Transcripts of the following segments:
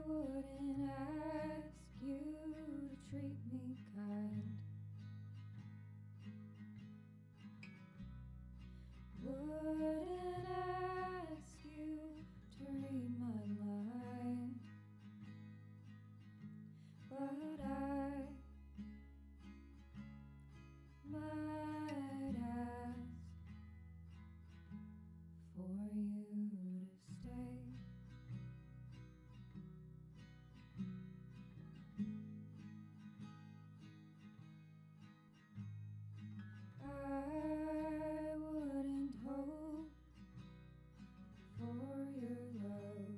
wouldn't ask you to treat me kind. Wouldn't ask you to read my mind. But I might ask for you to stay. I wouldn't hope for your love.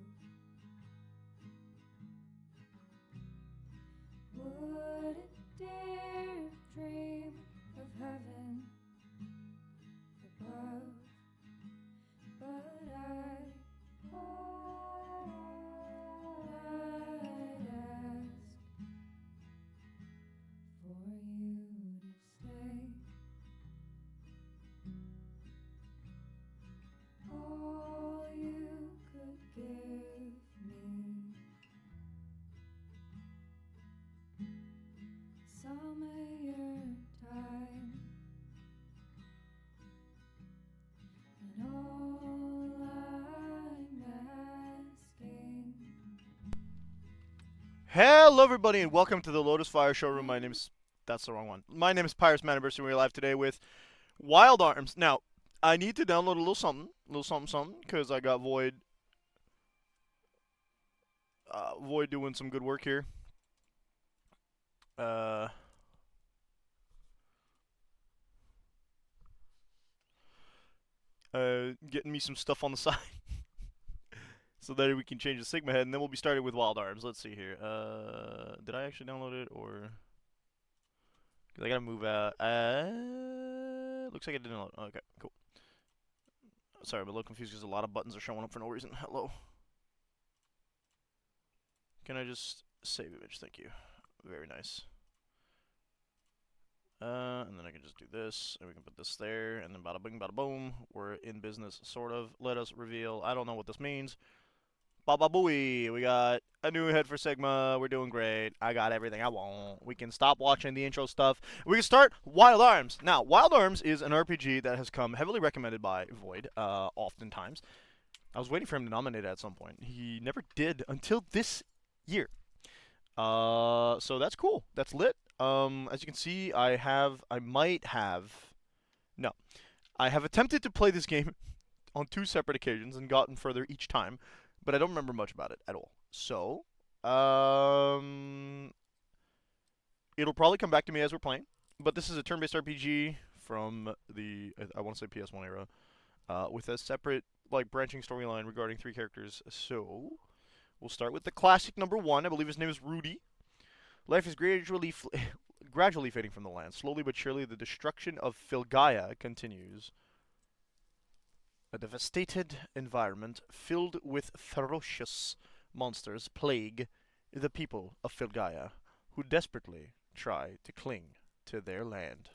Wouldn't dare dream of heaven above. But I'd ask for you to stay. All you could give me, some of your time, and all I'm asking. Hello, everybody, and welcome to the Lotus Fire Showroom. That's the wrong one. My name is Pyrus Maniverse, and we're live today with Wild Arms. Now, I need to download a little something, because I got Void doing some good work here. Getting me some stuff on the side, so that we can change the Sigma head, and then we'll be starting with Wild Arms. Let's see here. Did I actually download it, or... Because I gotta move out. Looks like I didn't download. Okay, cool. Sorry, I'm a little confused because a lot of buttons are showing up for no reason. Hello. Can I just save image? Thank you. Very nice. And then I can just do this, and we can put this there, and then bada bing, bada boom. We're in business, sort of. Let us reveal. I don't know what this means. Baba booey. We got a new head for Sigma. We're doing great. I got everything I want. We can stop watching the intro stuff. We can start Wild Arms. Now, Wild Arms is an RPG that has come heavily recommended by Void, oftentimes. I was waiting for him to nominate it at some point. He never did until this year. So that's cool. That's lit. As you can see, I have attempted to play this game on 2 separate occasions and gotten further each time, but I don't remember much about it at all. So, it'll probably come back to me as we're playing. But this is a turn-based RPG from the, I want to say PS1 era, with a separate, like, branching storyline regarding 3 characters. So, we'll start with the classic number 1. I believe his name is Rudy. Life is gradually fading from the land. Slowly but surely, the destruction of Filgaia continues. A devastated environment filled with ferocious monsters plague the people of Filgaia, who desperately try to cling to their land.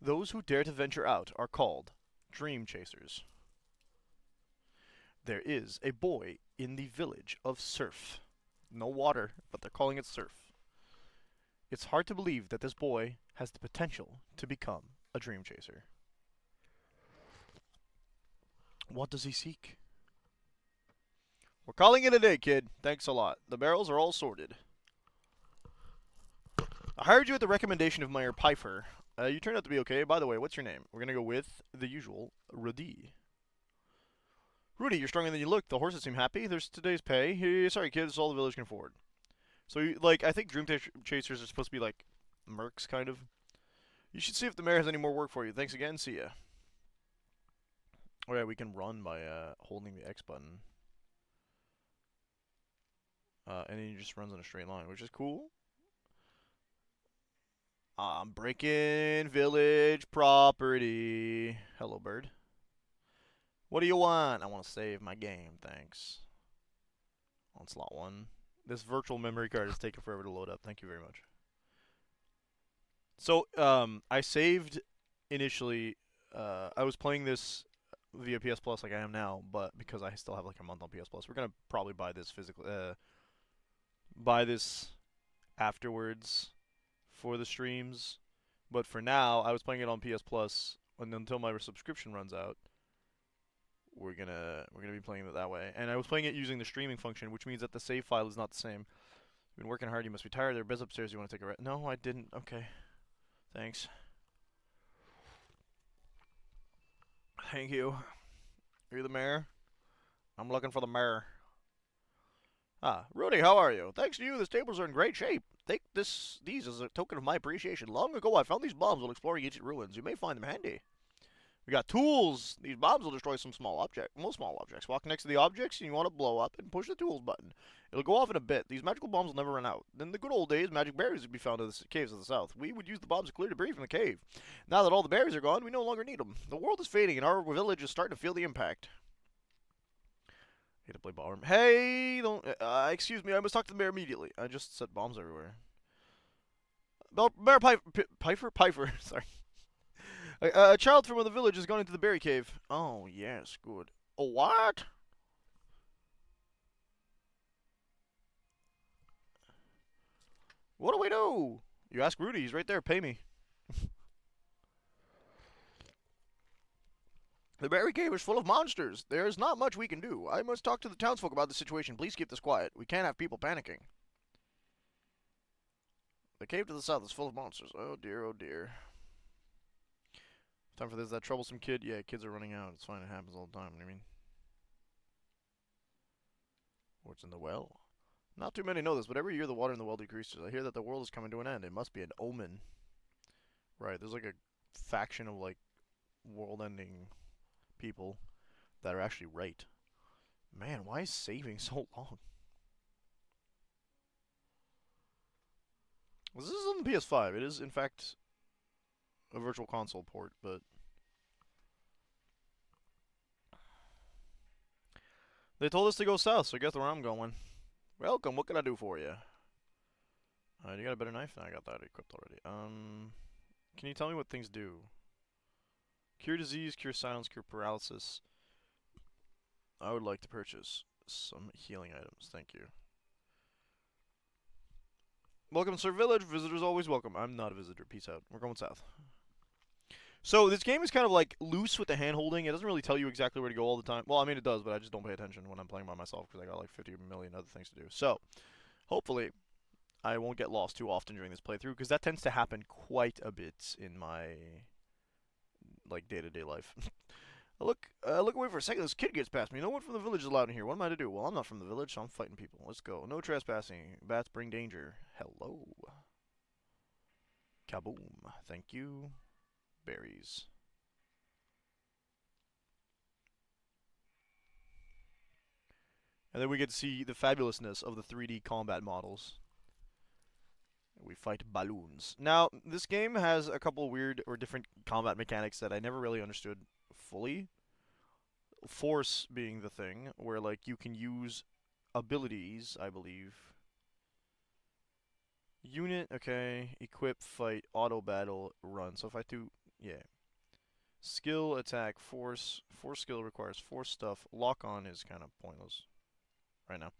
Those who dare to venture out are called Dream Chasers. There is a boy in the village of Surf. No water, but they're calling it Surf. It's hard to believe that this boy has the potential to become a dream chaser. What does he seek? We're calling it a day, kid. Thanks a lot. The barrels are all sorted. I hired you at the recommendation of Meyer Pfeiffer. You turned out to be okay. By the way, what's your name? We're gonna go with the usual, Rudy. Rudy, you're stronger than you look. The horses seem happy. There's today's pay. Hey, sorry, kid. It's all the village can afford. So, like, I think dream chasers are supposed to be like mercs, kind of. You should see if the mayor has any more work for you. Thanks again. See ya. Alright, we can run by holding the X button. And then he just runs in a straight line, which is cool. I'm breaking village property. Hello, bird. What do you want? I want to save my game, thanks. On slot 1. This virtual memory card is taking forever to load up. Thank you very much. So, I saved initially. I was playing this via PS Plus like I am now, but because I still have like a month on PS Plus, we're gonna probably buy this physically. Buy this afterwards for the streams. But for now, I was playing it on PS Plus, and until my subscription runs out, we're gonna be playing it that way. And I was playing it using the streaming function, which means that the save file is not the same. You've been working hard. You must be tired. There are beds upstairs. You want to take a rest? No, I didn't. Okay, thanks. Thank you. You're the mayor. I'm looking for the mayor. Ah, Rudy, how are you? Thanks to you, the stables are in great shape. Take these as a token of my appreciation. Long ago, I found these bombs while exploring ancient ruins. You may find them handy. We got tools. These bombs will destroy some most small objects. Walk next to the objects, and you want to blow up, and push the tools button. It'll go off in a bit. These magical bombs will never run out. In the good old days, magic berries would be found in the caves of the south. We would use the bombs to clear debris from the cave. Now that all the berries are gone, we no longer need them. The world is fading, and our village is starting to feel the impact. I hate to play ballroom. Hey, don't. Excuse me, I must talk to the mayor immediately. I just set bombs everywhere. Mayor Piper, sorry. A child from the village has gone into the berry cave. Oh, yes, good. A what? What do we do? You ask Rudy, he's right there, pay me. The berry cave is full of monsters. There's not much we can do. I must talk to the townsfolk about the situation. Please keep this quiet. We can't have people panicking. The cave to the south is full of monsters. Oh dear, oh dear. Time for this. That troublesome kid? Yeah, kids are running out. It's fine. It happens all the time. What do you mean? What's in the well? Not too many know this, but every year the water in the well decreases. I hear that the world is coming to an end. It must be an omen. Right, there's like a faction of like world-ending people that are actually right. Man, why is saving so long? Well, this is on the PS5. It is, in fact, a virtual console port, but they told us to go south, so I guess where I'm going. Welcome. What can I do for you? You got a better knife? No, I got that equipped already. Can you tell me what things do? Cure disease, cure silence, cure paralysis. I would like to purchase some healing items. Thank you. Welcome to Sir Village. Visitors always welcome. I'm not a visitor. Peace out. We're going south. So this game is kind of like loose with the hand holding. It doesn't really tell you exactly where to go all the time. Well, I mean it does, but I just don't pay attention when I'm playing by myself because I got like 50 million other things to do. So, hopefully, I won't get lost too often during this playthrough because that tends to happen quite a bit in my like day-to-day life. Look away for a second. This kid gets past me. No one from the village is allowed in here. What am I to do? Well, I'm not from the village, so I'm fighting people. Let's go. No trespassing. Bats bring danger. Hello. Kaboom. Thank you. Berries. And then we get to see the fabulousness of the 3D combat models. We fight balloons. Now, this game has a couple weird or different combat mechanics that I never really understood fully. Force being the thing, where like you can use abilities, I believe. Unit, okay. Equip, fight, auto battle, run. So if I do, yeah. Skill, attack, force. Force skill requires force stuff. Lock on is kind of pointless right now.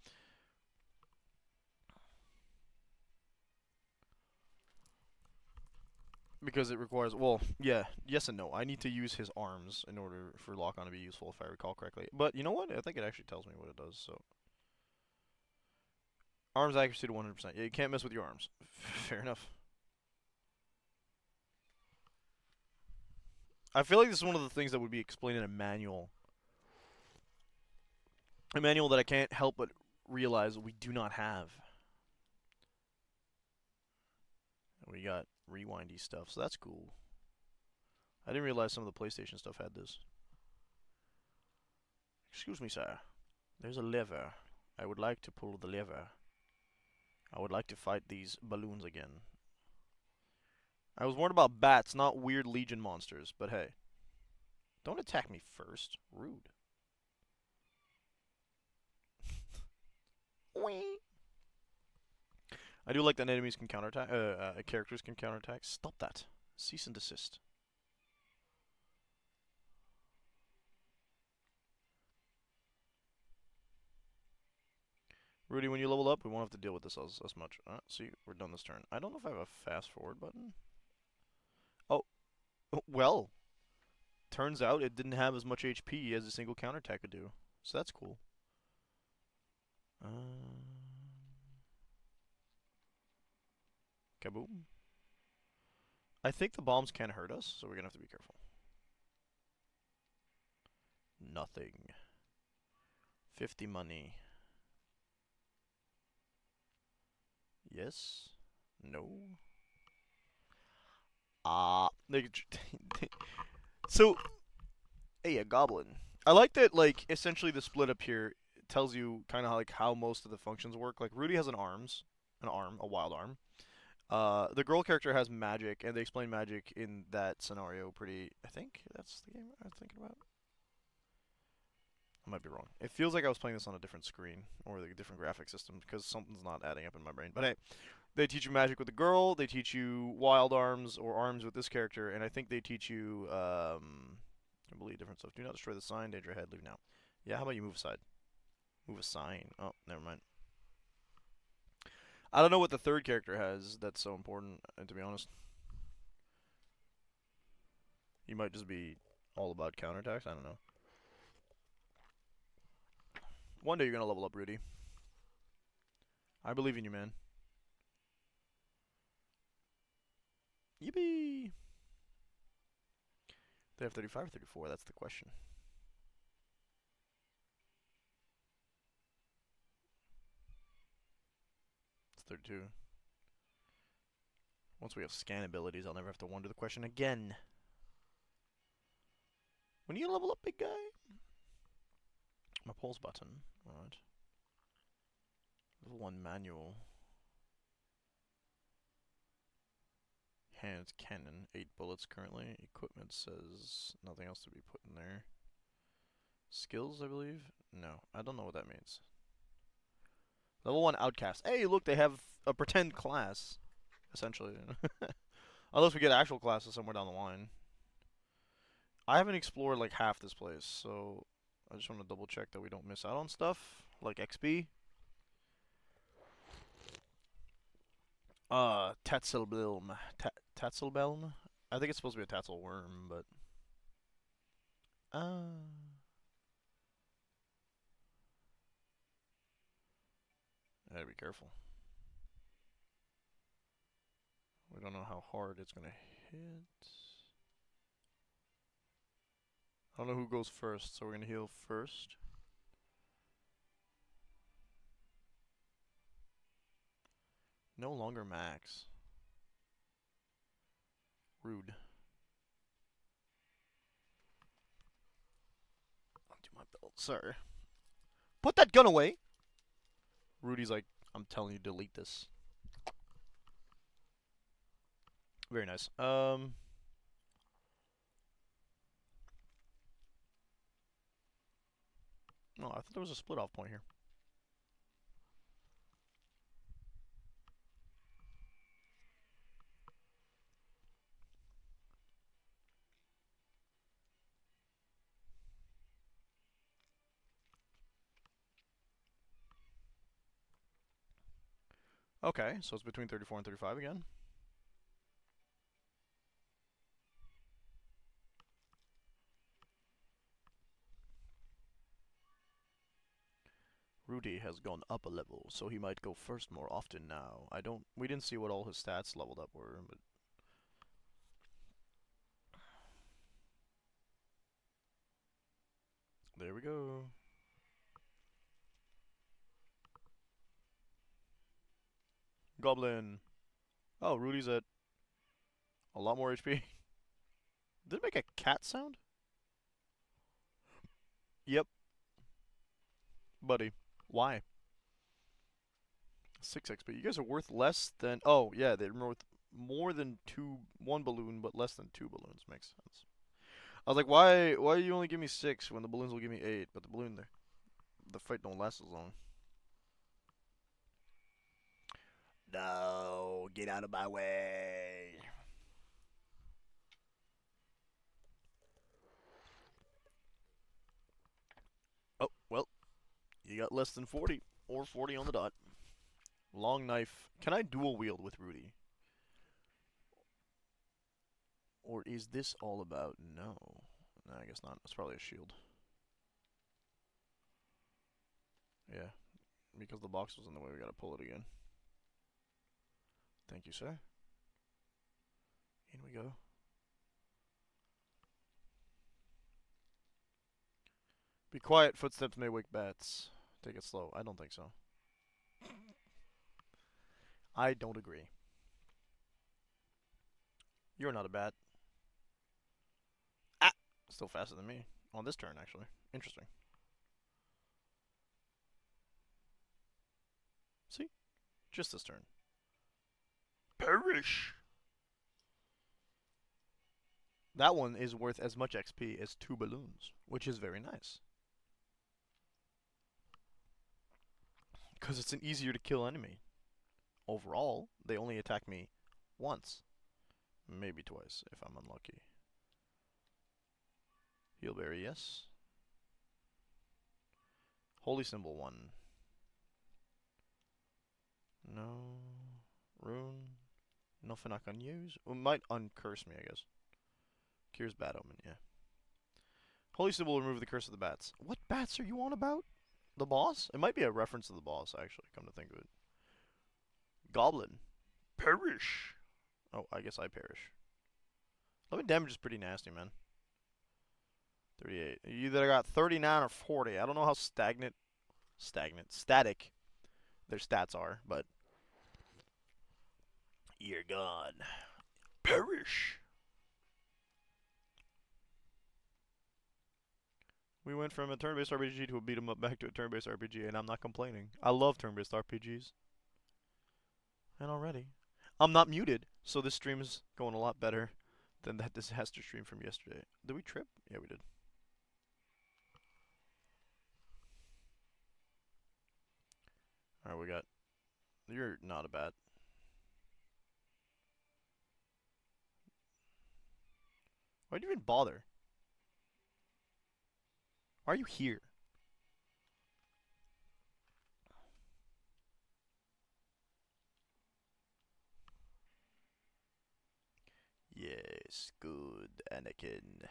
Because it requires, well, yeah, yes and no. I need to use his arms in order for lock on to be useful, if I recall correctly. But you know what? I think it actually tells me what it does, so. Arms accuracy to 100%. Yeah, you can't mess with your arms. Fair enough. I feel like this is one of the things that would be explained in a manual. A manual that I can't help but realize we do not have. We got rewindy stuff, so that's cool. I didn't realize some of the PlayStation stuff had this. Excuse me, sir. There's a lever. I would like to pull the lever. I would like to fight these balloons again. I was warned about bats, not weird Legion monsters, but hey. Don't attack me first. Rude. Wee. I do like that enemies can counterattack, characters can counterattack. Stop that. Cease and desist. Rudy, when you level up, we won't have to deal with this as much. See, we're done this turn. I don't know if I have a fast forward button. Oh, well, turns out it didn't have as much HP as a single counterattack could do. So that's cool. Kaboom. I think the bombs can hurt us, so we're gonna have to be careful. Nothing. 50 money. Yes. No. So, hey, a goblin. I like that. Like, essentially, the split up here tells you kind of like how most of the functions work. Like, Rudy has a wild arm. The girl character has magic, and they explain magic in that scenario pretty. I think that's the game I was thinking about. I might be wrong. It feels like I was playing this on a different screen or like a different graphic system because something's not adding up in my brain. But hey, they teach you magic with the girl. They teach you wild arms or arms with this character, and I think they teach you completely different stuff. Do not destroy the sign. Danger ahead. Leave now. Yeah. How about you move aside? Move a sign. Oh, never mind. I don't know what the third character has that's so important. To be honest, he might just be all about counterattacks. I don't know. One day you're gonna level up, Rudy. I believe in you, man. Yippee! They have 35 or 34, that's the question. It's 32. Once we have scan abilities, I'll never have to wonder the question again. When are you gonna level up, big guy? My pulse button. Alright. Level 1 manual. Hand cannon. 8 bullets currently. Equipment says nothing else to be put in there. Skills, I believe? No, I don't know what that means. Level 1 outcast. Hey, look, they have a pretend class, essentially. Unless we get actual classes somewhere down the line. I haven't explored like half this place, so I just want to double check that we don't miss out on stuff like XP. Tatzelbelm. Tatzelbelm? I think it's supposed to be a Tatzelworm, but I gotta be careful. We don't know how hard it's gonna hit. I don't know who goes first, so we're gonna heal first. No longer max. Rude. I'll do my build. Sorry. Put that gun away! Rudy's like, I'm telling you, delete this. Very nice. No, I thought there was a split off point here. Okay, so it's between 34 and 35 again. Rudy has gone up a level, so he might go first more often now. We didn't see what all his stats leveled up were, but there we go. Goblin. Oh, Rudy's at a lot more HP. Did it make a cat sound? Yep, buddy. Why? 6 XP. You guys are worth less than. Oh, yeah, they're worth more than one balloon, but less than 2 balloons. Makes sense. I was like, why you only give me 6 when the balloons will give me 8? But the fight don't last as long. No, get out of my way. Oh, well, you got less than 40. Or 40 on the dot. Long knife. Can I dual wield with Rudy? Or is this all about no? Nah, I guess not. It's probably a shield. Yeah. Because the box was in the way, we gotta pull it again. Thank you, sir. In we go. Be quiet, footsteps may wake bats. Take it slow. I don't think so. I don't agree. You're not a bat. Ah! Still faster than me. On this turn, actually. Interesting. See? Just this turn. Perish! That one is worth as much XP as 2 balloons, which is very nice. Because it's an easier to kill enemy. Overall, they only attack me once. Maybe twice, if I'm unlucky. Healberry, yes. Holy Symbol 1. No. Rune. Nothing I can use. It might uncurse me, I guess. Cures Bad Omen, yeah. Holy Symbol will remove the curse of the bats. What bats are you on about? The boss? It might be a reference to the boss, actually, come to think of it. Goblin. Perish. Oh, I guess I perish. 11 damage is pretty nasty, man. 38. You either got 39 or 40. I don't know how static their stats are, but you're gone. Perish. We went from a turn-based RPG to a beat-em-up back to a turn-based RPG, and I'm not complaining. I love turn-based RPGs. And already, I'm not muted, so this stream is going a lot better than that disaster stream from yesterday. Did we trip? Yeah, we did. Alright, we got... You're not a bat. Why'd you even bother? Why are you here? Yes, good, Anakin.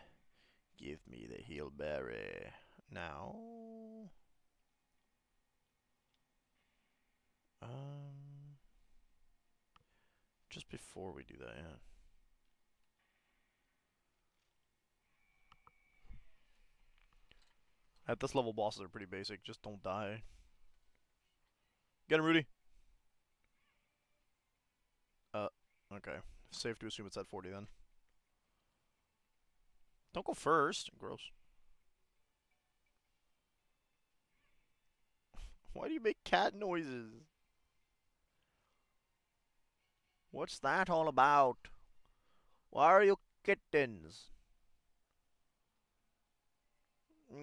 Give me the healberry. Now... Just before we do that, yeah. At this level, bosses are pretty basic. Just don't die. Get him, Rudy. Okay. Safe to assume it's at 40 then. Don't go first. Gross. Why do you make cat noises? What's that all about? Why are you kittens?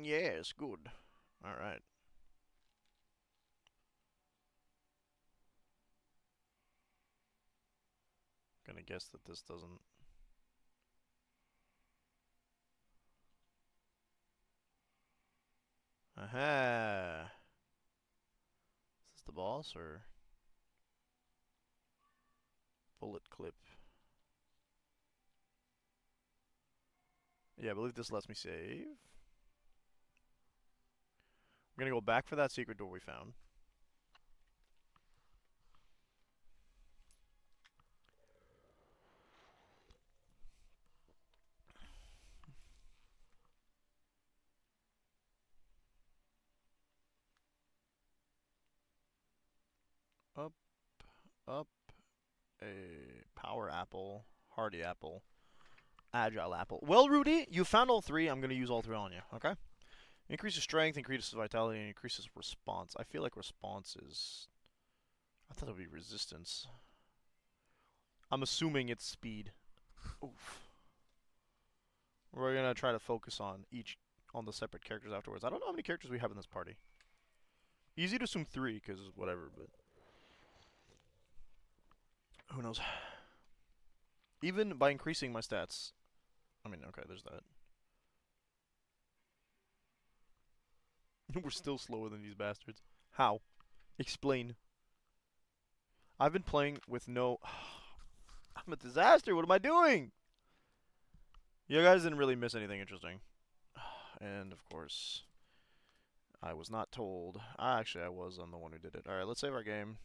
Yes, good. Alright. Gonna guess that this doesn't... Aha! Is this the boss, or... Bullet clip? Yeah, I believe this lets me save. We're gonna go back for that secret door we found. Up, up, a power apple, hardy apple, agile apple. Well, Rudy, you found all three. I'm gonna use all three on you, okay? Increases strength, increases vitality, and increases response. I feel like response is... I thought it would be resistance. I'm assuming it's speed. Oof. We're gonna try to focus on the separate characters afterwards. I don't know how many characters we have in this party. Easy to assume 3, because whatever, but... Who knows? Even by increasing my stats... I mean, okay, there's that. We're still slower than these bastards. How? Explain. I've been playing with no... I'm a disaster. What am I doing? You guys didn't really miss anything interesting. And, of course, I was not told. Actually, I was. I'm the one who did it. Alright, let's save our game.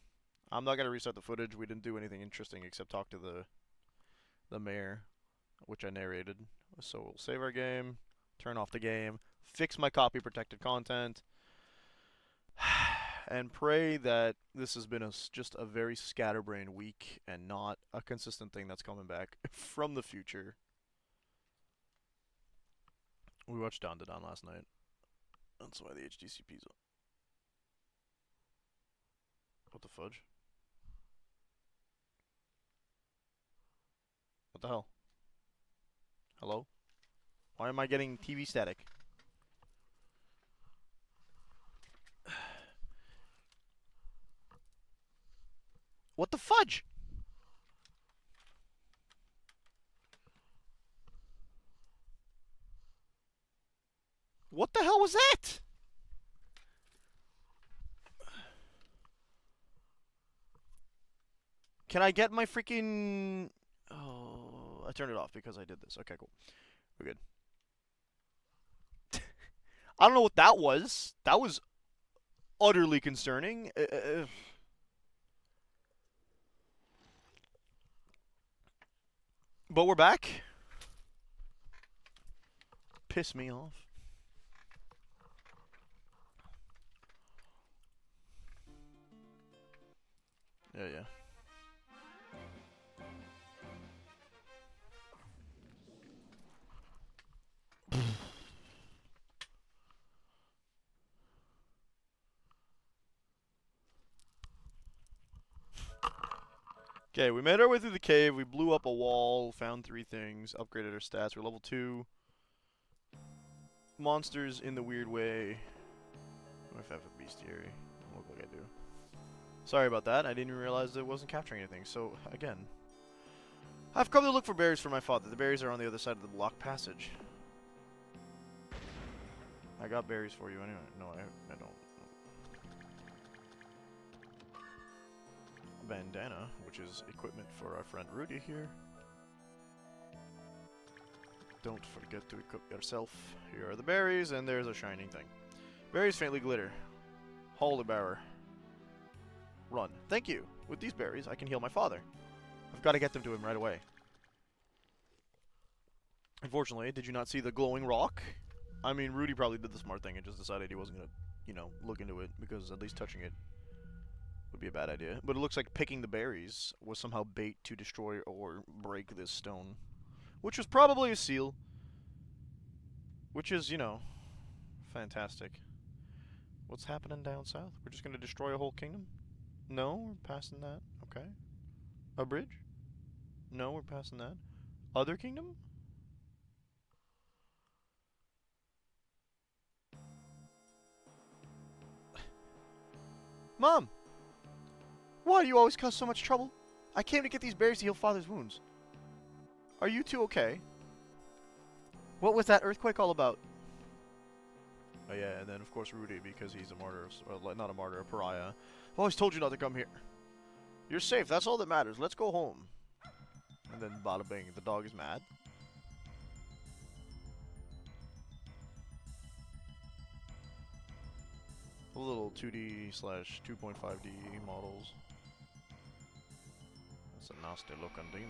I'm not going to restart the footage. We didn't do anything interesting except talk to the mayor, which I narrated. So we'll save our game, turn off the game, fix my copy-protected content, and pray that this has been just a very scatterbrained week and not a consistent thing that's coming back from the future. We watched Dawn to Dawn last night. That's why the HDCP's up. What the fudge? What the hell? Hello? Why am I getting TV static? What the fudge? What the hell was that? Can I get my freaking... Oh, I turned it off because I did this. Okay, cool. We're good. I don't know what that was. That was utterly concerning. But we're back. Piss me off. Yeah. Okay, we made our way through the cave. We blew up a wall, found 3 things, upgraded our stats. We're level 2. Monsters in the weird way. What if I have a bestiary? Doesn't look like I do. Sorry about that. I didn't even realize it wasn't capturing anything. So, again, I've come to look for berries for my father. The berries are on the other side of the block passage. I got berries for you anyway. No, I don't. Bandana, which is equipment for our friend Rudy here. Don't forget to equip yourself. Here are the berries, and there's a shining thing. Berries faintly glitter. Holy bearer. Run. Thank you. With these berries, I can heal my father. I've got to get them to him right away. Unfortunately, did you not see the glowing rock? I mean, Rudy probably did the smart thing and just decided he wasn't going to, you know, look into it, because at least touching it would be a bad idea. But it looks like picking the berries was somehow bait to destroy or break this stone. Which was probably a seal. Which is, you know, fantastic. What's happening down south? We're just going to destroy a whole kingdom? No, we're passing that. Okay. A bridge? No, we're passing that. Other kingdom? Mom! Why do you always cause so much trouble? I came to get these berries to heal Father's wounds. Are you two okay? What was that earthquake all about? Oh yeah, and then of course Rudy, because he's a martyr, well, not a martyr, a pariah. I've always told you not to come here. You're safe, that's all that matters. Let's go home. And then bada bing, the dog is mad. A little 2D slash 2.5D models. That's a nasty looking demon.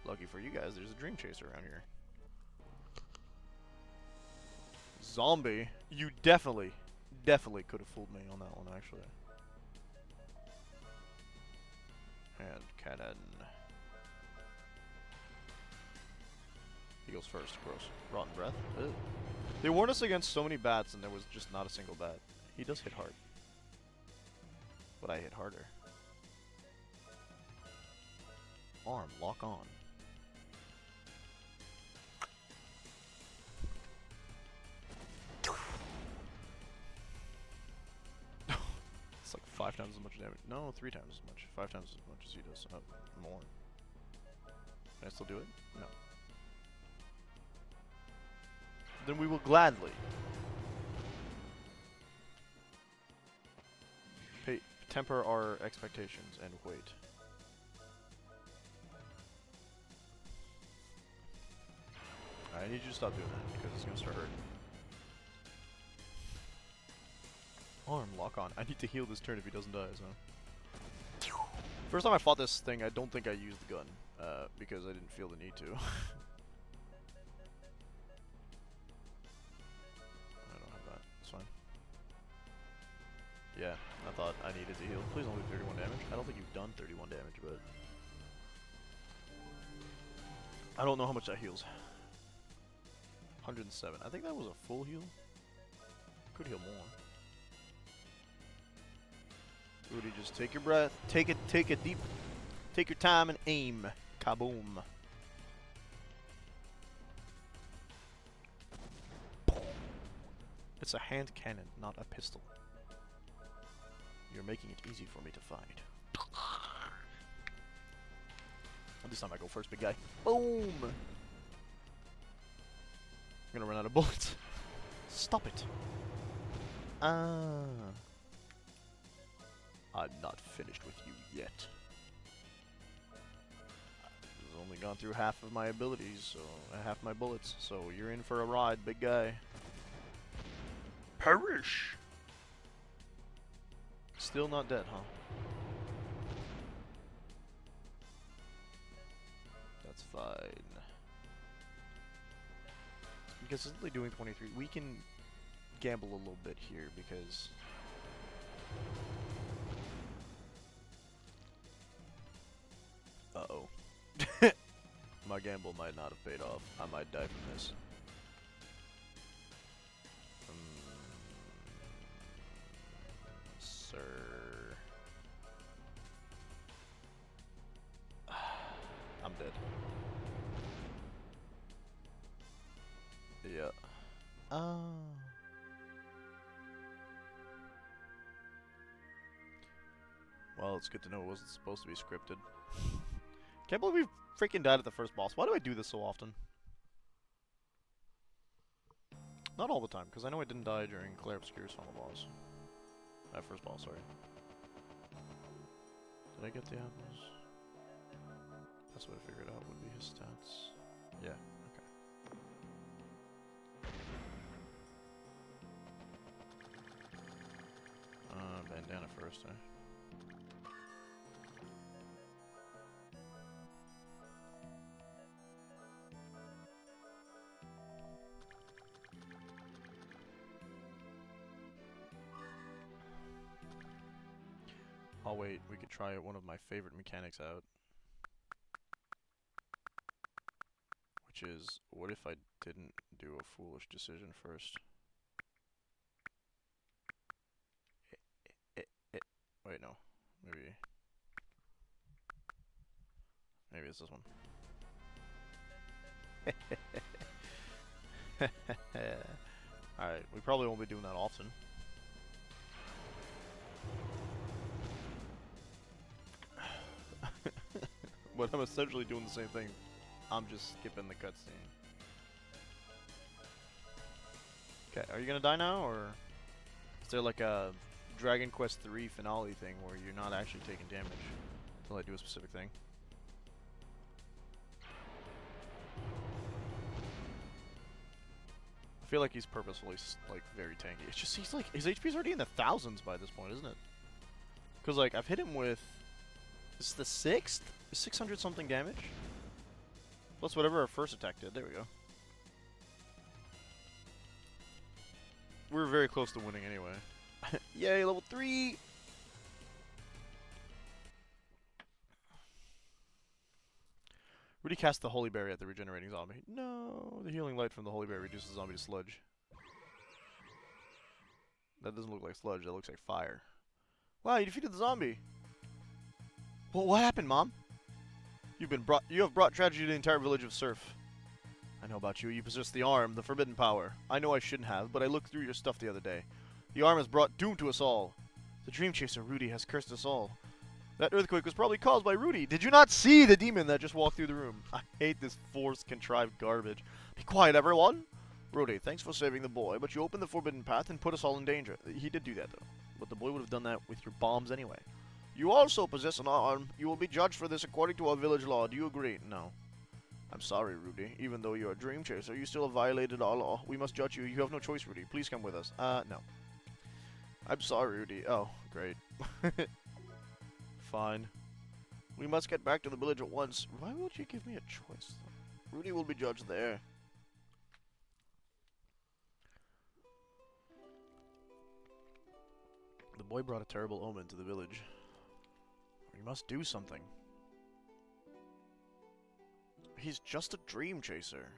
Lucky for you guys, there's a dream chaser around here. Zombie? You definitely could have fooled me on that one, actually. And cannon. He goes first, gross. Rotten breath. Ew. They warned us against so many bats and there was just not a single bat. He does hit hard. But I hit harder. Arm, lock on. It's like 5 times as much damage. No, 3 times as much. 5 times as much as he does. More. Can I still do it? No. Then we will gladly temper our expectations and wait. I need you to stop doing that because it's gonna start hurting. Arm lock on. I need to heal this turn if he doesn't die, so. First time I fought this thing, I don't think I used the gun, because I didn't feel the need to. I don't have that. It's fine. Yeah, I thought I needed to heal. Please don't do 31 damage. I don't think you've done 31 damage, but I don't know how much that heals. 107. I think that was a full heal. Could heal more. Rudy, just take your breath. Take your time and aim. Kaboom. It's a hand cannon, not a pistol. You're making it easy for me to fight. This time I go first, big guy. Boom! I'm gonna run out of bullets. Stop it. I'm not finished with you yet. I've only gone through half of my abilities, so half my bullets. So you're in for a ride, big guy. Perish! Still not dead, huh? That's fine. Consistently doing 23. We can gamble a little bit here because uh-oh. My gamble might not have paid off. I might die from this. Sir. I'm dead. Yeah. Well, it's good to know it wasn't supposed to be scripted. Can't believe we freaking died at the first boss. Why do I do this so often? Not all the time, because I know I didn't die during Claire Obscure's final boss. First boss, sorry. Did I get the apples? That's what I figured out would be his stats. Yeah, okay. Bandana first, eh? Oh wait, we could try one of my favorite mechanics out. Which is, what if I didn't do a foolish decision first? Wait, no. Maybe it's this one. Alright, we probably won't be doing that often. But I'm essentially doing the same thing. I'm just skipping the cutscene. Okay, are you gonna die now, or is there like a Dragon Quest III finale thing where you're not actually taking damage until I do a specific thing? I feel like he's purposefully like very tanky. It's just he's like his HP's already in the thousands by this point, isn't it? Because like I've hit him with, this is the 6th? 600 something damage? Plus whatever our first attack did. There we go. We're very close to winning anyway. Yay, level 3! Rudy cast the Holy Berry at the regenerating zombie. No, the healing light from the Holy Berry reduces the zombie to sludge. That doesn't look like sludge, that looks like fire. Wow, you defeated the zombie! Well, what happened, Mom? You have brought tragedy to the entire village of Surf. I know about you. You possess the arm, the forbidden power. I know I shouldn't have, but I looked through your stuff the other day. The arm has brought doom to us all. The dream chaser, Rudy, has cursed us all. That earthquake was probably caused by Rudy. Did you not see the demon that just walked through the room? I hate this forced, contrived garbage. Be quiet, everyone. Rudy, thanks for saving the boy, but you opened the forbidden path and put us all in danger. He did do that, though. But the boy would have done that with your bombs anyway. You also possess an arm. You will be judged for this according to our village law. Do you agree? No. I'm sorry, Rudy. Even though you're a dream chaser, you still have violated our law. We must judge you. You have no choice, Rudy. Please come with us. No. I'm sorry, Rudy. Oh, great. Fine. We must get back to the village at once. Why would you give me a choice, though? Rudy will be judged there. The boy brought a terrible omen to the village. We must do something. He's just a dream chaser.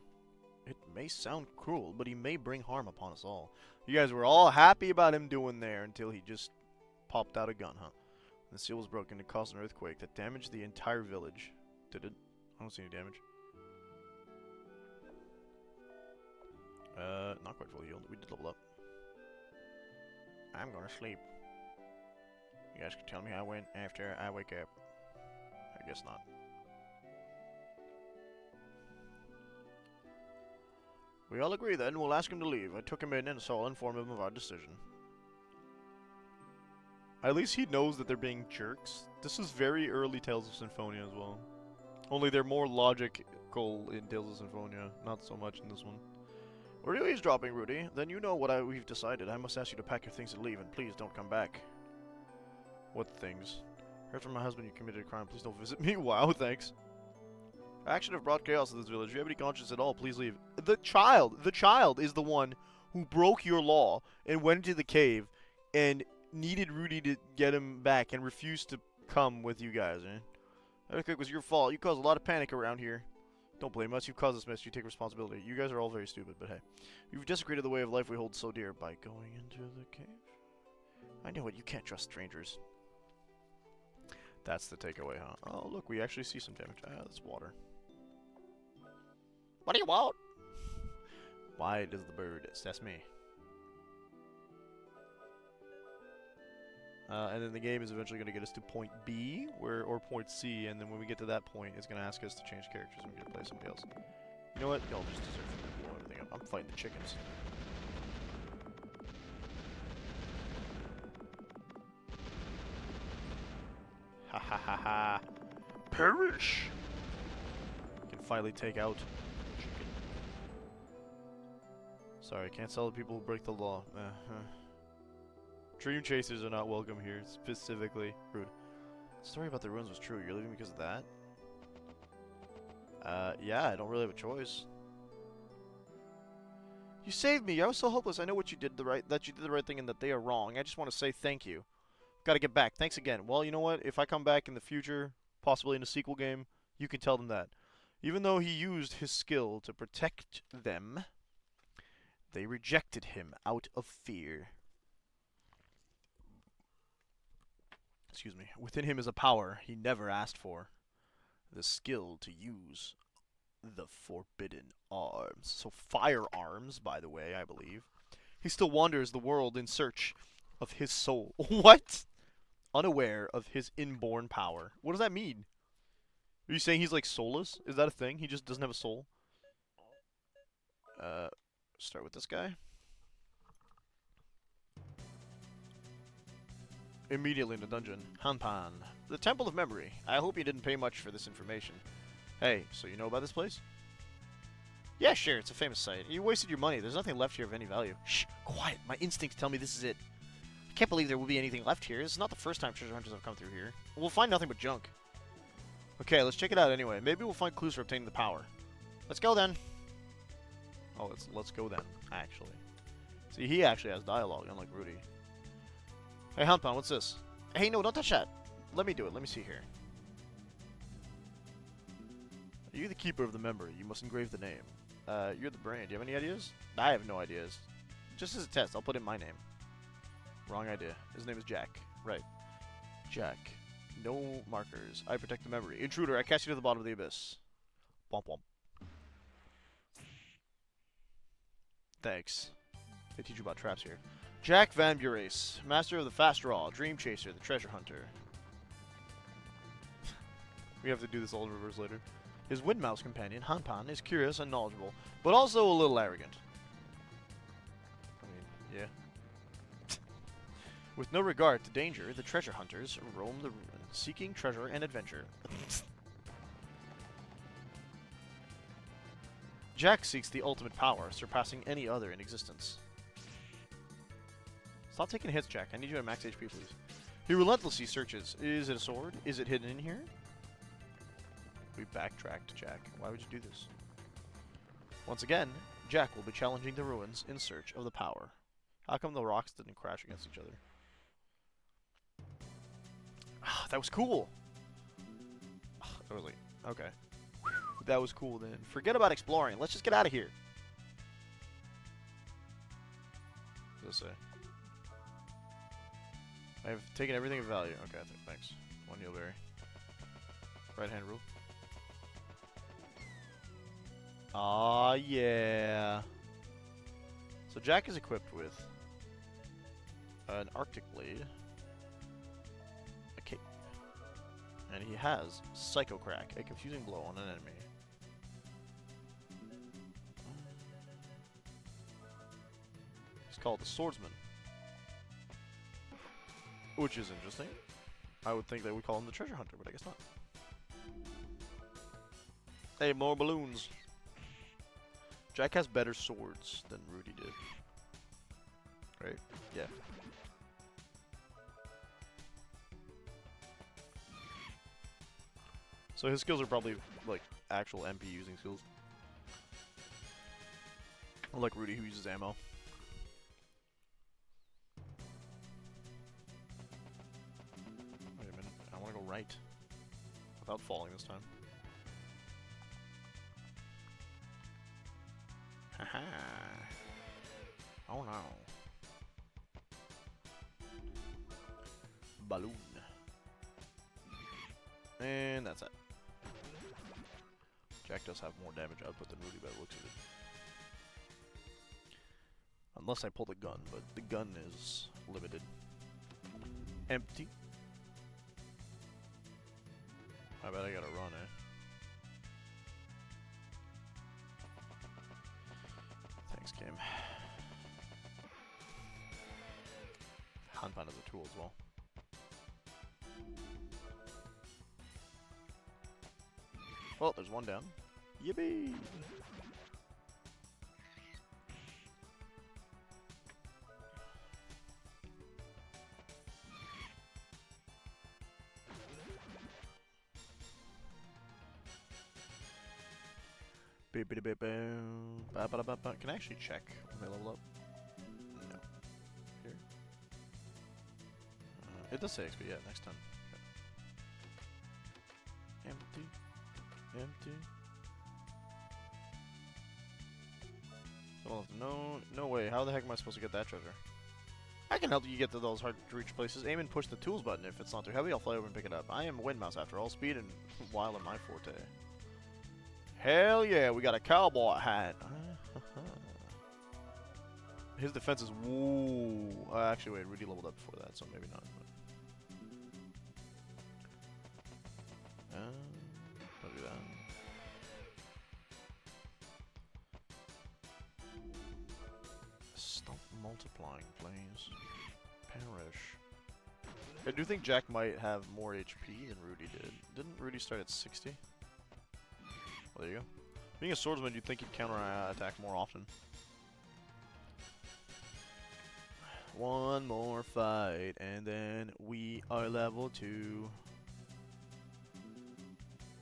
It may sound cruel, but he may bring harm upon us all. You guys were all happy about him doing there until he just popped out a gun, huh? The seal was broken and caused an earthquake that damaged the entire village. Did it? I don't see any damage. Not quite fully healed. We did level up. I'm gonna sleep. You guys can tell me how I went after I wake up. I guess not. We all agree then, we'll ask him to leave. I took him in and so I'll inform him of our decision. At least he knows that they're being jerks. This is very early Tales of Symphonia as well. Only they're more logical in Tales of Symphonia, not so much in this one. We're really eavesdropping, Rudy. Then you know what we've decided. I must ask you to pack your things and leave, and please don't come back. What things? Heard from my husband you committed a crime. Please don't visit me. Wow, thanks. Action have brought chaos to this village. If you have any conscience at all, please leave. The child is the one who broke your law and went into the cave and needed Rudy to get him back and refused to come with you guys, eh? That earthquake was your fault. You caused a lot of panic around here. Don't blame us. You caused this mess. You take responsibility. You guys are all very stupid, but hey. You've desecrated the way of life we hold so dear by going into the cave. I know it. You can't trust strangers. That's the takeaway, huh? Oh, look. We actually see some damage. Ah, that's water. What do you want? Why does the bird assess me? And then the game is eventually going to get us to point B, or point C, and then when we get to that point, it's going to ask us to change characters and we're going to play somebody else. You know what? Y'all just deserve to blow everything up. I'm fighting the chickens. Ha ha ha ha. Perish! We can finally take out the chicken. Sorry, can't sell to people who break the law. Dream chasers are not welcome here, specifically. Rude. The story about the ruins was true. You're leaving because of that? Yeah, I don't really have a choice. You saved me. I was so hopeless. I know what you did that you did the right thing and that they are wrong. I just want to say thank you. Gotta get back. Thanks again. Well, you know what? If I come back in the future, possibly in a sequel game, you can tell them that. Even though he used his skill to protect them, they rejected him out of fear. Excuse me. Within him is a power he never asked for. The skill to use the forbidden arms. So firearms, by the way, I believe. He still wanders the world in search of his soul. What? Unaware of his inborn power. What does that mean? Are you saying he's like soulless? Is that a thing? He just doesn't have a soul? Start with this guy. Immediately in the dungeon. Hanpan. The Temple of Memory. I hope you didn't pay much for this information. Hey, so you know about this place? Yeah, sure, it's a famous site. You wasted your money. There's nothing left here of any value. Shh, quiet. My instincts tell me this is it. I can't believe there will be anything left here. This is not the first time treasure hunters have come through here. We'll find nothing but junk. Okay, let's check it out anyway. Maybe we'll find clues for obtaining the power. Let's go then. Oh, let's go then, actually. See, he actually has dialogue, unlike Rudy. Hey, Hanpan, what's this? Hey, no, don't touch that. Let me do it. Let me see here. Are you the keeper of the memory? You must engrave the name. You're the brain. Do you have any ideas? I have no ideas. Just as a test, I'll put in my name. Wrong idea. His name is Jack. Right. Jack. No markers. I protect the memory. Intruder, I cast you to the bottom of the abyss. Womp womp. Thanks. They teach you about traps here. Jack Van Burace, master of the fast draw, dream chaser, the treasure hunter. We have to do this all in reverse later. His Windmouse companion, Hanpan, is curious and knowledgeable, but also a little arrogant. Yeah. With no regard to danger, the treasure hunters roam the ruin, seeking treasure and adventure. Jack seeks the ultimate power, surpassing any other in existence. Stop taking hits, Jack. I need you at max HP, please. He relentlessly searches. Is it a sword? Is it hidden in here? We backtracked, Jack. Why would you do this? Once again, Jack will be challenging the ruins in search of the power. How come the rocks didn't crash against each other? That was cool! I was like, okay. That was cool then. Forget about exploring. Let's just get out of here. What does it say? I have taken everything of value. Okay, thanks. One Neilberry. Right hand rule. Aw, yeah. So Jack is equipped with an Arctic Blade, a cape, and he has Psycho Crack, a confusing blow on an enemy. He's called the Swordsman, which is interesting. I would think they would call him the Treasure Hunter, but I guess not. Hey, more balloons. Jack has better swords than Rudy did. Right? Yeah. So his skills are probably like actual MP using skills. Unlike Rudy, who uses ammo. Wait a minute. I want to go right. Without falling this time. Haha. Oh no. Balloon. And that's it. Jack does have more damage output than Rudy by the looks of it. Unless I pull the gun, but the gun is limited. Empty. I bet I gotta run, eh? Thanks, game. Hanpan is a tool as well. Well, there's one down. Yippee! Can I actually check when they level up? No. Here? It does say XP, yeah, next time. Okay. Empty. Empty. No way. How the heck am I supposed to get that treasure? I can help you get to those hard-to-reach places. Aim and push the tools button. If it's not too heavy, I'll fly over and pick it up. I am a wind mouse after all. Speed and wild are my forte. Hell yeah, we got a cowboy hat. His defense is woo. Actually, wait, Rudy leveled up before that, so maybe not. Don't do that. Stop multiplying, please. Perish. I do think Jack might have more HP than Rudy did. Didn't Rudy start at 60? Well, there you go. Being a swordsman, you'd think he'd counter-attack more often. One more fight, and then we are level 2.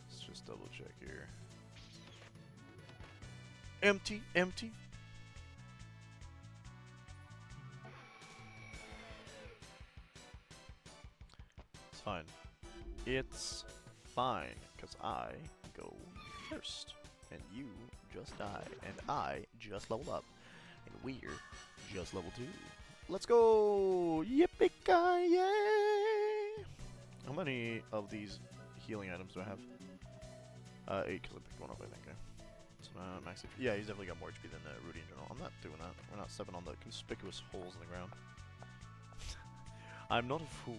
Let's just double check here. Empty, empty. It's fine. It's fine, because I go first. And you just die. And I just leveled up. And we're just level 2. Let's go! Yippee-ki-yay! How many of these healing items do I have? 8, because I picked one up, I think. Okay. So, max HP. Yeah, he's definitely got more HP than Rudy in general. I'm not doing that. We're not stepping on the conspicuous holes in the ground. I'm not a fool.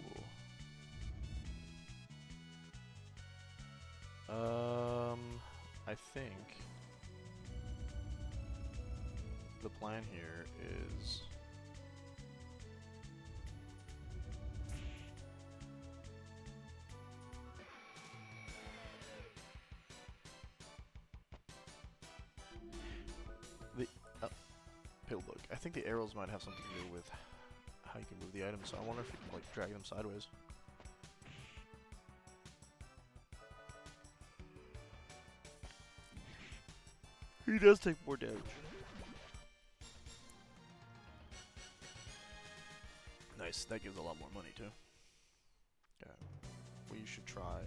I think the plan here is The pillbook. I think the arrows might have something to do with how you can move the items, so I wonder if you can, like, drag them sideways. He does take more damage. Nice, that gives a lot more money, too. Okay. We should try...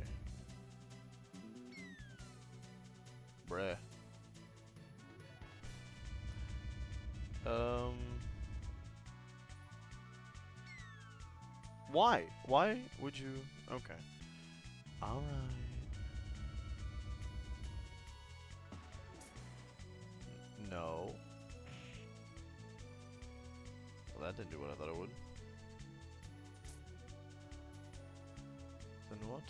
Bruh. Why? Why would you... Okay. Alright. No. Well, that didn't do what I thought it would. Then what?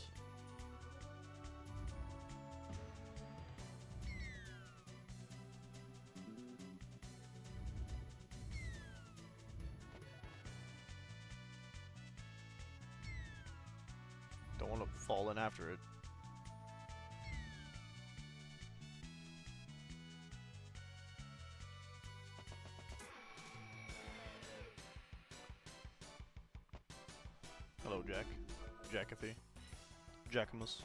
Don't want to fall in after it. Hello, Jack. Jackathy. Jackamus.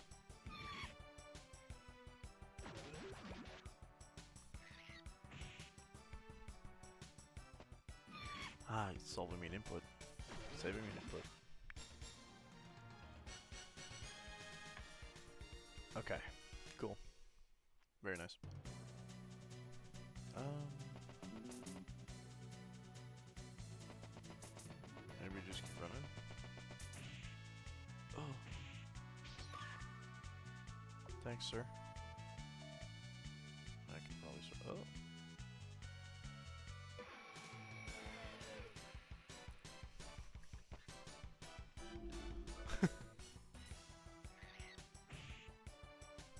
Ah, he's solving me an input. Saving me an input. Okay. Cool. Very nice. Maybe just keep running. Oh. Thanks, sir. I can probably... Oh.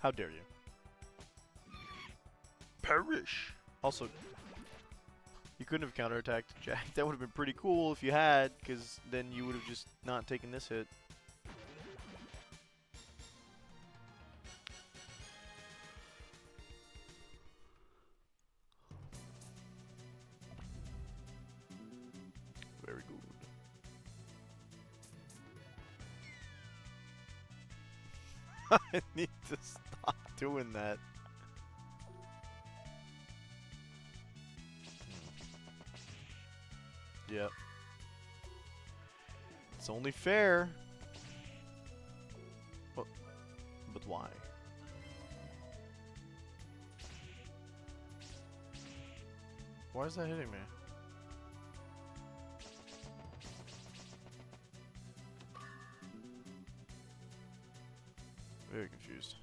How dare you? Perish! Also, you couldn't have counterattacked Jack. That would have been pretty cool if you had, because then you would have just not taken this hit. Very good. I need to stop doing that. Yep. It's only fair. But why? Why is that hitting me? Very confused.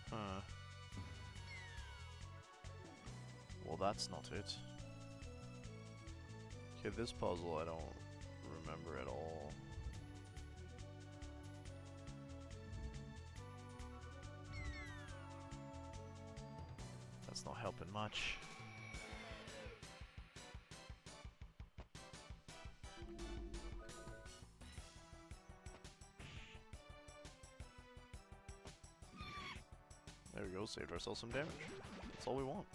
Huh. Well, that's not it. Okay, this puzzle I don't remember at all. That's not helping much. There we go, saved ourselves some damage. That's all we want.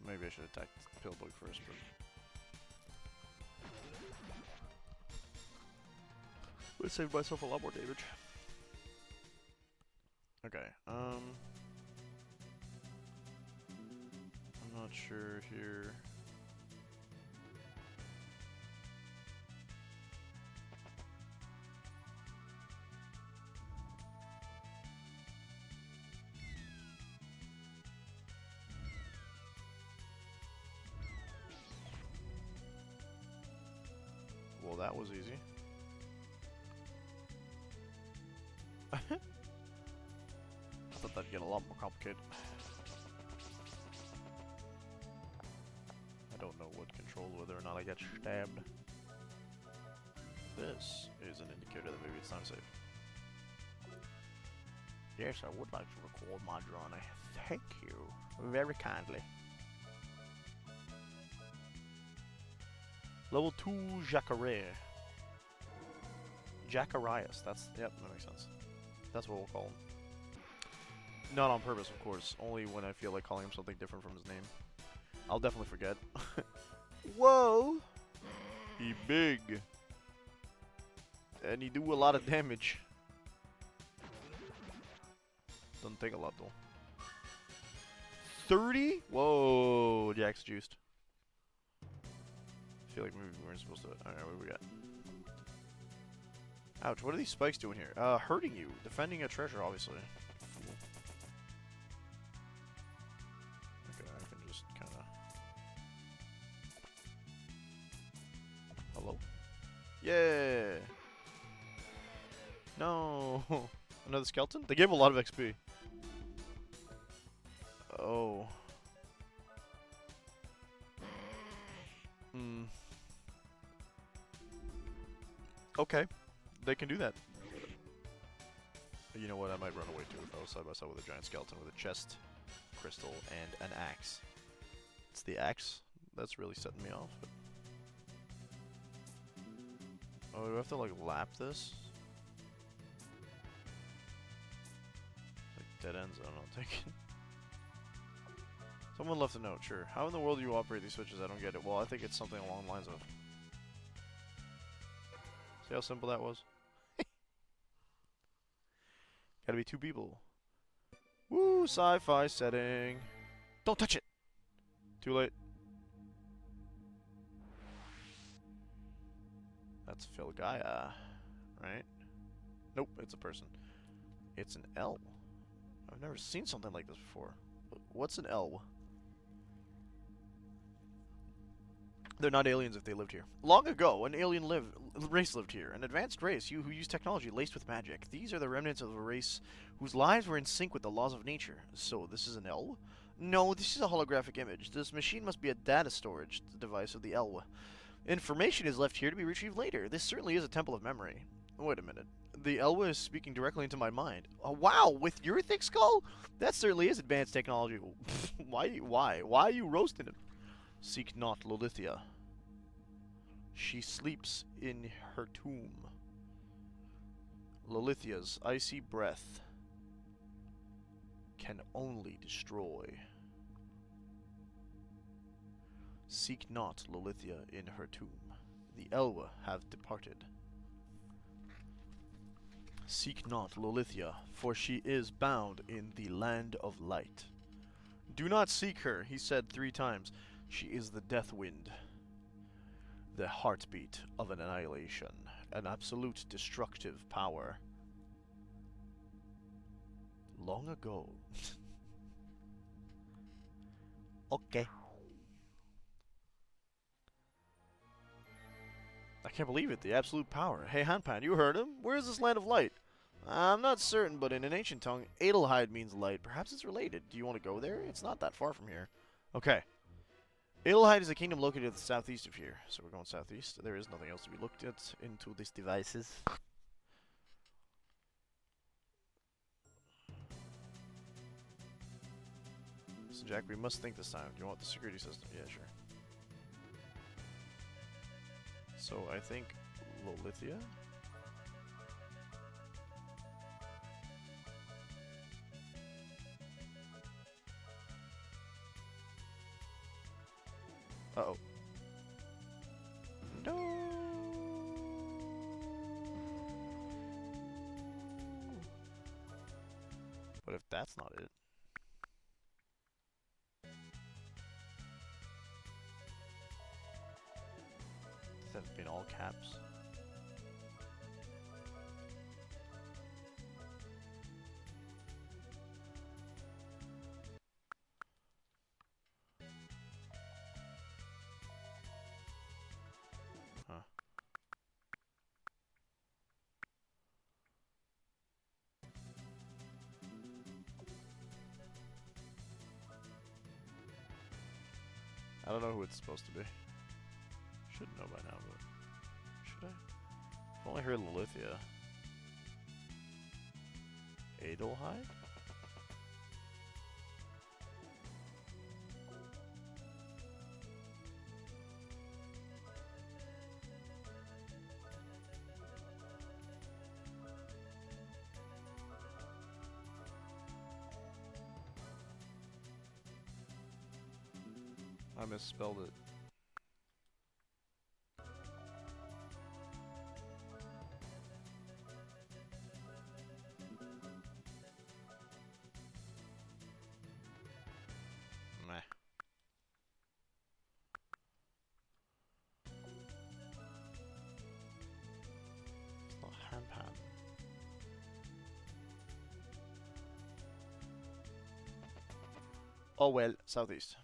Maybe I should attack the pillbug first, but... I saved myself a lot more damage. Okay, I'm not sure here. Well, that was easy. I thought that'd get a lot more complicated. I don't know what controls whether or not I get stabbed. This is an indicator that maybe it's time to save. Yes, I would like to record my journey. Thank you very kindly. Level 2 Jacare. Jacarias. That's, yep, that makes sense. That's what we'll call him. Not on purpose, of course. Only when I feel like calling him something different from his name. I'll definitely forget. Whoa! He big. And he do a lot of damage. Doesn't take a lot, though. 30? Whoa, Jack's juiced. I feel like maybe we weren't supposed to... Alright, what do we got? Ouch, what are these spikes doing here? Hurting you. Defending a treasure, obviously. Okay, I can just kinda... Hello? Yeah! No! Another skeleton? They gave a lot of XP. Oh. Hmm. Okay. They can do that. You know what? I might run away too if I was side by side with a giant skeleton with a chest, crystal, and an axe. It's the axe that's really setting me off. But... Oh, do I have to like lap this? Like dead ends? I don't know. Taking. Someone left a note. Sure. How in the world do you operate these switches? I don't get it. Well, I think it's something along the lines of. See how simple that was? Gotta be two people. Woo, sci-fi setting. Don't touch it! Too late. That's Phil Gaia, right? Nope, it's a person. It's an L. I've never seen something like this before. What's an L? They're not aliens if they lived here. Long ago, an alien race lived here. An advanced race, who used technology laced with magic. These are the remnants of a race whose lives were in sync with the laws of nature. So, this is an L? No, this is a holographic image. This machine must be a data storage device of the L. Information is left here to be retrieved later. This certainly is a temple of memory. Wait a minute. The Elwa is speaking directly into my mind. Oh, wow, with your thick skull? That certainly is advanced technology. Why are you roasting it? Seek not Lolithia. She sleeps in her tomb. Lolithia's icy breath can only destroy. Seek not Lolithia in her tomb. The Elwa have departed. Seek not Lolithia, for she is bound in the land of light. Do not seek her, he said 3 times. She is the death wind. The heartbeat of an annihilation. An absolute destructive power. Long ago. Okay. I can't believe it, the absolute power. Hey, Hanpan, you heard him? Where is this land of light? I'm not certain, but in an ancient tongue, Adelheid means light. Perhaps it's related. Do you want to go there? It's not that far from here. Okay. Adelheid is a kingdom located to the southeast of here. So we're going southeast. There is nothing else to be looked at into these devices. So Jack, we must think this time. Do you want the security system? Yeah, sure. So I think Lolithia. Uh-oh. No. But if that's not it. Does that have been all caps? Huh. I don't know who it's supposed to be. Should know by now, but should I? I've only heard Lolithia. Adelheid? I misspelled it. Meh. It's not handpan. Oh well, southeast.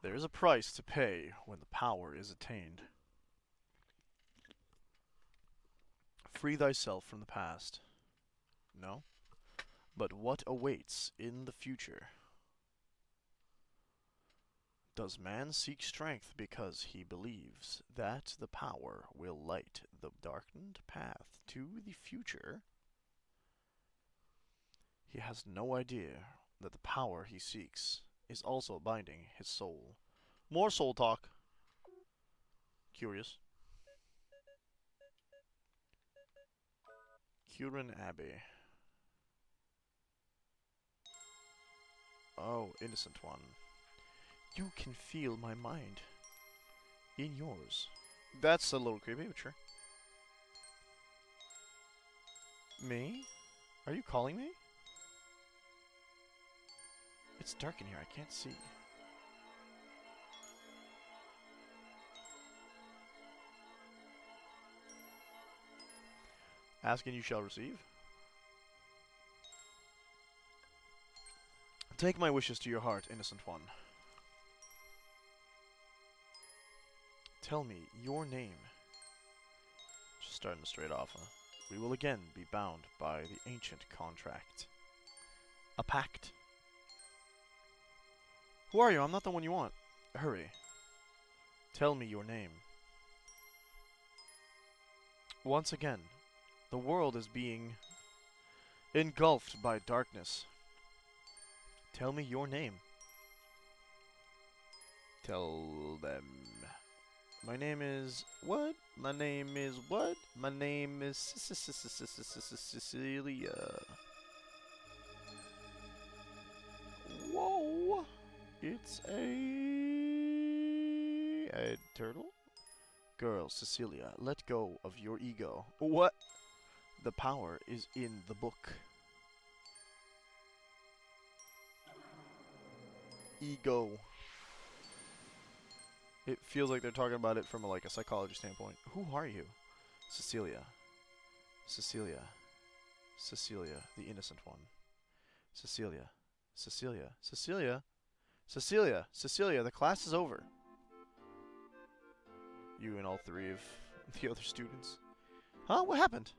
There is a price to pay when the power is attained. Free thyself from the past. No? But what awaits in the future? Does man seek strength because he believes that the power will light the darkened path to the future? He has no idea that the power he seeks is also binding his soul. More soul talk. Curious. Curin Abbey. Oh, innocent one. You can feel my mind in yours. That's a little creepy, but sure. Me? Are you calling me? It's dark in here, I can't see. Ask and you shall receive. Take my wishes to your heart, innocent one. Tell me your name. Just starting straight off, huh? We will again be bound by the ancient contract. A pact. Who are you? I'm not the one you want. Hurry. Tell me your name. Once again, the world is being engulfed by darkness. Tell me your name. Tell them. My name is what? My name is what? My name is Cecilia. Whoa! It's a turtle? Girl, Cecilia, let go of your ego. What? The power is in the book. Ego. It feels like they're talking about it from like a psychology standpoint. Who are you? Cecilia. Cecilia. Cecilia, the innocent one. Cecilia. Cecilia. Cecilia. Cecilia. Cecilia, the class is over. You and all three of the other students. Huh? What happened?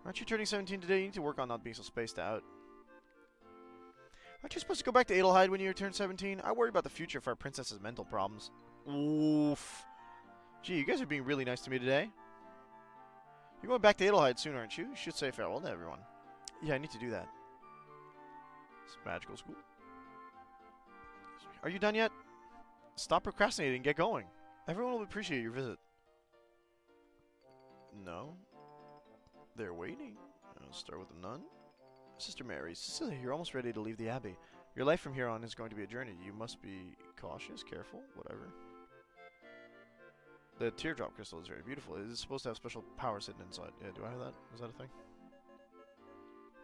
Aren't you turning 17 today? You need to work on not being so spaced out. Aren't you supposed to go back to Adelheid when you turn 17? I worry about the future for our princess's mental problems. Oof. Gee, you guys are being really nice to me today. You're going back to Adelheid soon, aren't you? You should say farewell to everyone. Yeah, I need to do that. It's magical school. Are you done yet? Stop procrastinating and get going. Everyone will appreciate your visit. No. They're waiting. I'll start with the nun. Sister Mary, Cecilia, you're almost ready to leave the Abbey. Your life from here on is going to be a journey. You must be cautious, careful, whatever. The teardrop crystal is very beautiful. It is supposed to have special powers hidden inside. Yeah, do I have that? Is that a thing?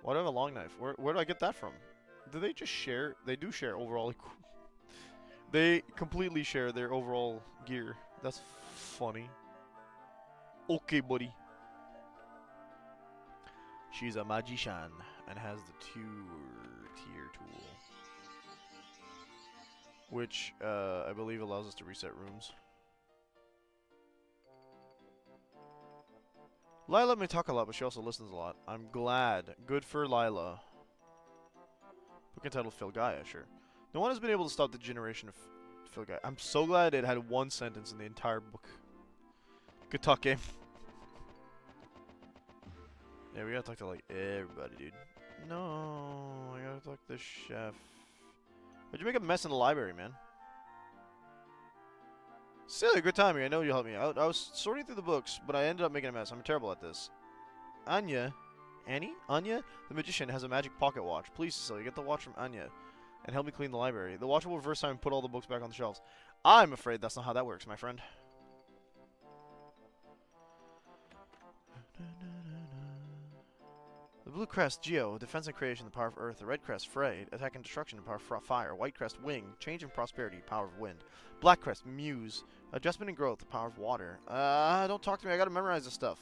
Why do I have a long knife? Where do I get that from? Do they just share? They do share overall. They completely share their overall gear. That's funny. Okay, buddy. She's a magician and has the tier tool, which I believe allows us to reset rooms. Lila may talk a lot, but she also listens a lot. I'm glad. Good for Lila. Book entitled Philgaia, sure. No one has been able to stop the generation of Philgaia. I'm so glad it had one sentence in the entire book. Good talk, game. Yeah, we gotta talk to, like, everybody, dude. No, I gotta talk to the chef. Why'd you make a mess in the library, man? Silly, good timing. I know you'll help me out. I was sorting through the books, but I ended up making a mess. I'm terrible at this. Anya? Annie? Anya? The magician has a magic pocket watch. Please, Cecilia, get the watch from Anya. and help me clean the library. The watcher will reverse time and put all the books back on the shelves. I'm afraid that's not how that works, my friend. The blue crest, Geo, defense and creation, the power of earth. The red crest, Frey, attack and destruction, the power of fire. White crest, Wing, change and prosperity, power of wind. Black crest, Muse, adjustment and growth, the power of water. Don't talk to me, I gotta memorize this stuff.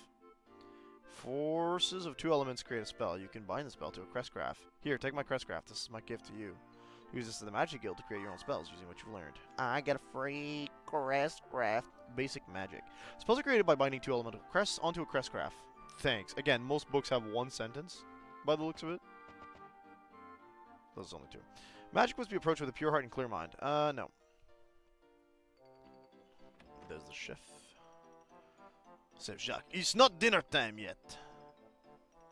Forces of 2 elements create a spell. You can bind the spell to a crest graph. Here, take my crest graph. This is my gift to you. Use this to the Magic Guild to create your own spells using what you've learned. I get a free crest graph. Basic magic. Spells are created by binding 2 elemental crests onto a crest graph. Thanks. Again, most books have 1 sentence by the looks of it. This is only 2. Magic must be approached with a pure heart and clear mind. No. There's the chef. Chef Jacques. It's not dinner time yet.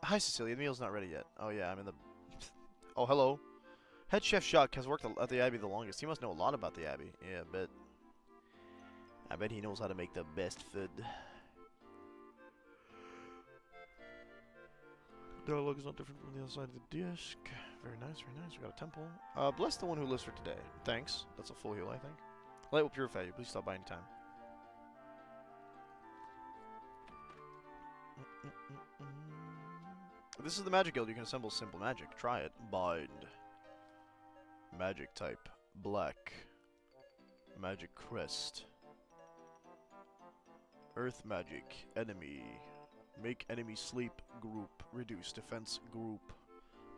Hi, Cecilia. The meal's not ready yet. Oh, yeah, I'm in the... Oh, hello. Head Chef Jacques has worked at the Abbey the longest. He must know a lot about the Abbey. Yeah, I bet he knows how to make the best food. Dialogue is not different from the other side of the disc. Very nice, very nice. We got a temple. Bless the one who lives for today. Thanks. That's a full heal, I think. Light will purify you. Please stop by anytime. This is the Magic Guild. You can assemble simple magic. Try it. Bind. Magic type. Black. Magic crest. Earth magic. Enemy. Make enemy sleep. Group. Reduce defense. Group.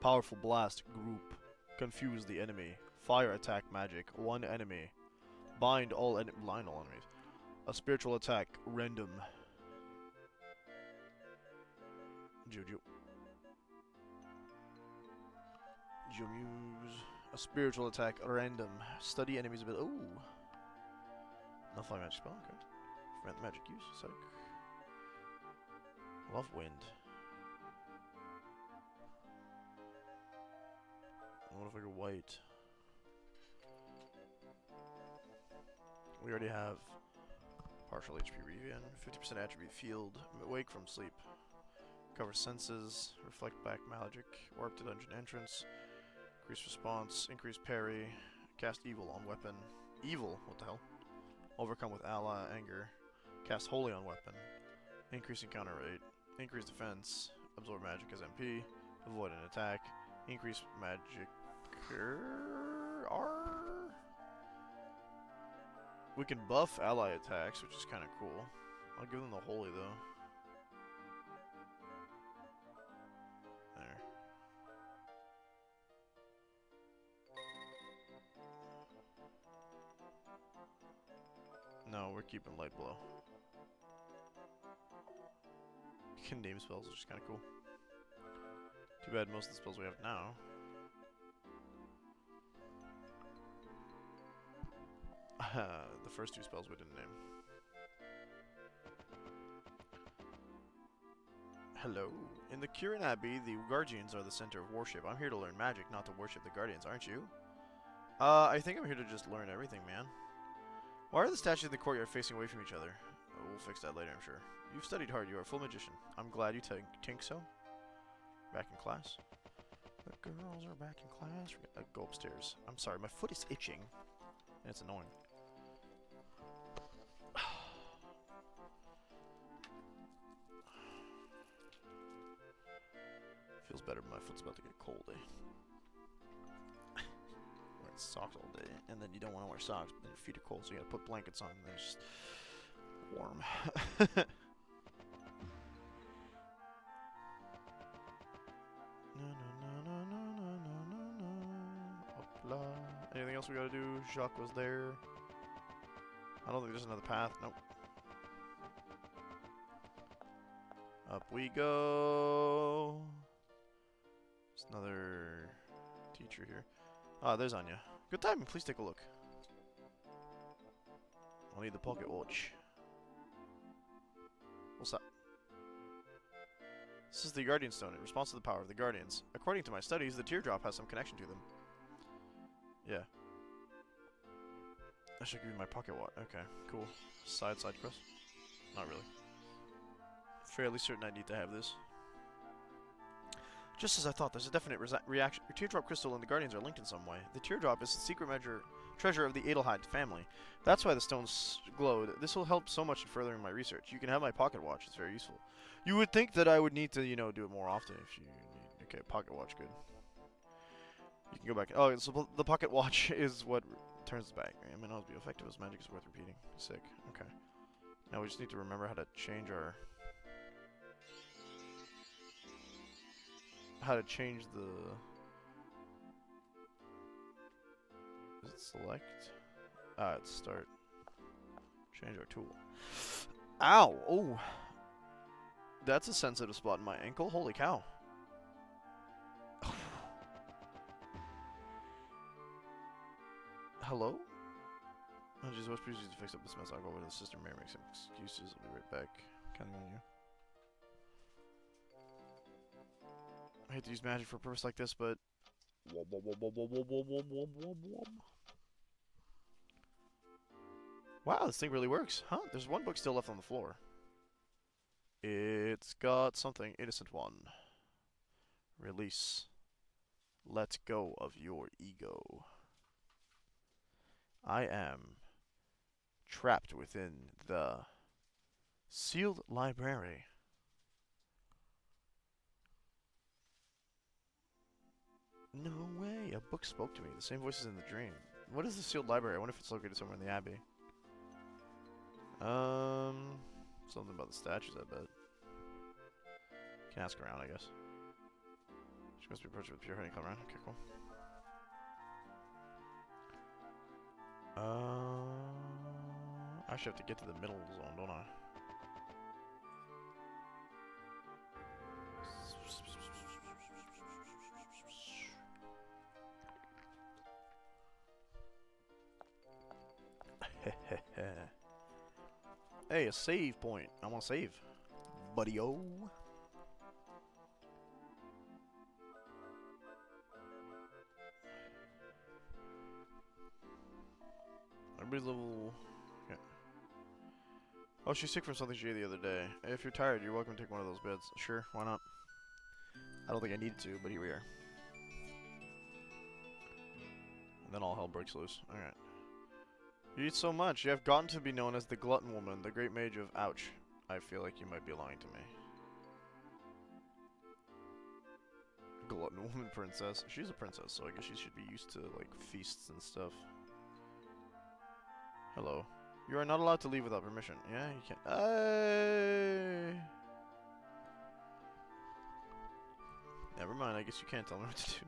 Powerful blast. Group. Confuse the enemy. Fire attack magic. 1 enemy. Blind all enemies. A spiritual attack. Random. Juju. Muse. A spiritual attack. Random. Study enemies a bit. Ooh. Nullify magic spell. Okay. Prevent magic use. Psych. Love wind. What if I go white? We already have partial HP regen, 50% attribute field, wake from sleep, cover senses, reflect back magic, warp to dungeon entrance, increase response, increase parry, cast evil on weapon. Evil? What the hell? Overcome with ally anger, cast holy on weapon, increase encounter rate, increase defense, absorb magic as MP, avoid an attack, increase magic. We can buff ally attacks, which is kind of cool. I'll give them the holy though. There. No, we're keeping light blow. You can name spells, which is kind of cool. Too bad most of the spells we have now. The first 2 spells we didn't name. Hello. In the Kirin Abbey, the Guardians are the center of worship. I'm here to learn magic, not to worship the Guardians, aren't you? I think I'm here to just learn everything, man. Why are the statues in the courtyard facing away from each other? We'll fix that later, I'm sure. You've studied hard. You are a full magician. I'm glad you think so. Back in class. The girls are back in class. We're gonna go upstairs. I'm sorry, my foot is itching. And it's annoying. Feels better, but my foot's about to get cold, eh? Wearing socks all day, and then you don't want to wear socks, but then your feet are cold, so you gotta put blankets on, and then it's just warm. Anything else we gotta do? Jacques was there. I don't think there's another path. Nope. Up we go. There's another teacher here. Ah, there's Anya. Good timing. Please take a look. I'll need the pocket watch. What's up? This is the Guardian Stone. It responds to the power of the Guardians. According to my studies, the teardrop has some connection to them. Yeah. I should give you my pocket watch. Okay, cool. Side quest? Not really. Fairly certain I need to have this. Just as I thought, there's a definite reaction. Your teardrop crystal and the Guardians are linked in some way. The teardrop is the secret treasure of the Adelheid family. That's why the stones glowed. This will help so much in furthering my research. You can have my pocket watch. It's very useful. You would think that I would need to, do it more often if you need... Okay, pocket watch, good. You can go back. Oh, so the pocket watch is what turns back. I mean, I'll be effective as magic is worth repeating. Sick. Okay. Now we just need to remember how to change our... How to change the... Is it select? Ah, it's start. Change our tool. Ow! Oh! That's a sensitive spot in my ankle. Holy cow. Hello? Oh jeez, what's used to fix up this mess? I'll go over to the sister Mary, make some excuses. I'll be right back. Counting on you. I hate to use magic for a purpose like this, but... Wow, this thing really works. Huh? There's one book still left on the floor. It's got something. Innocent one. Release. Let go of your ego. I am trapped within the sealed library. No way! A book spoke to me. The same voices in the dream. What is the sealed library? I wonder if it's located somewhere in the Abbey. Something about the statues, I bet. Can ask around, I guess. She must be approached with pure honeycomb, right? Okay, cool. I actually have to get to the middle zone, don't I? Hey, a save point. I want to save. Buddy-o. Everybody's level... Okay. Oh, she's sick from something she ate the other day. If you're tired, you're welcome to take one of those beds. Sure, why not? I don't think I needed to, but here we are. And then all hell breaks loose. Alright. You eat so much. You have gotten to be known as the Glutton Woman, the great mage of... Ouch. I feel like you might be lying to me. Glutton Woman princess. She's a princess, so I guess she should be used to, like, feasts and stuff. Hello. You are not allowed to leave without permission. Yeah, you can't. Never mind, I guess you can't tell me what to do.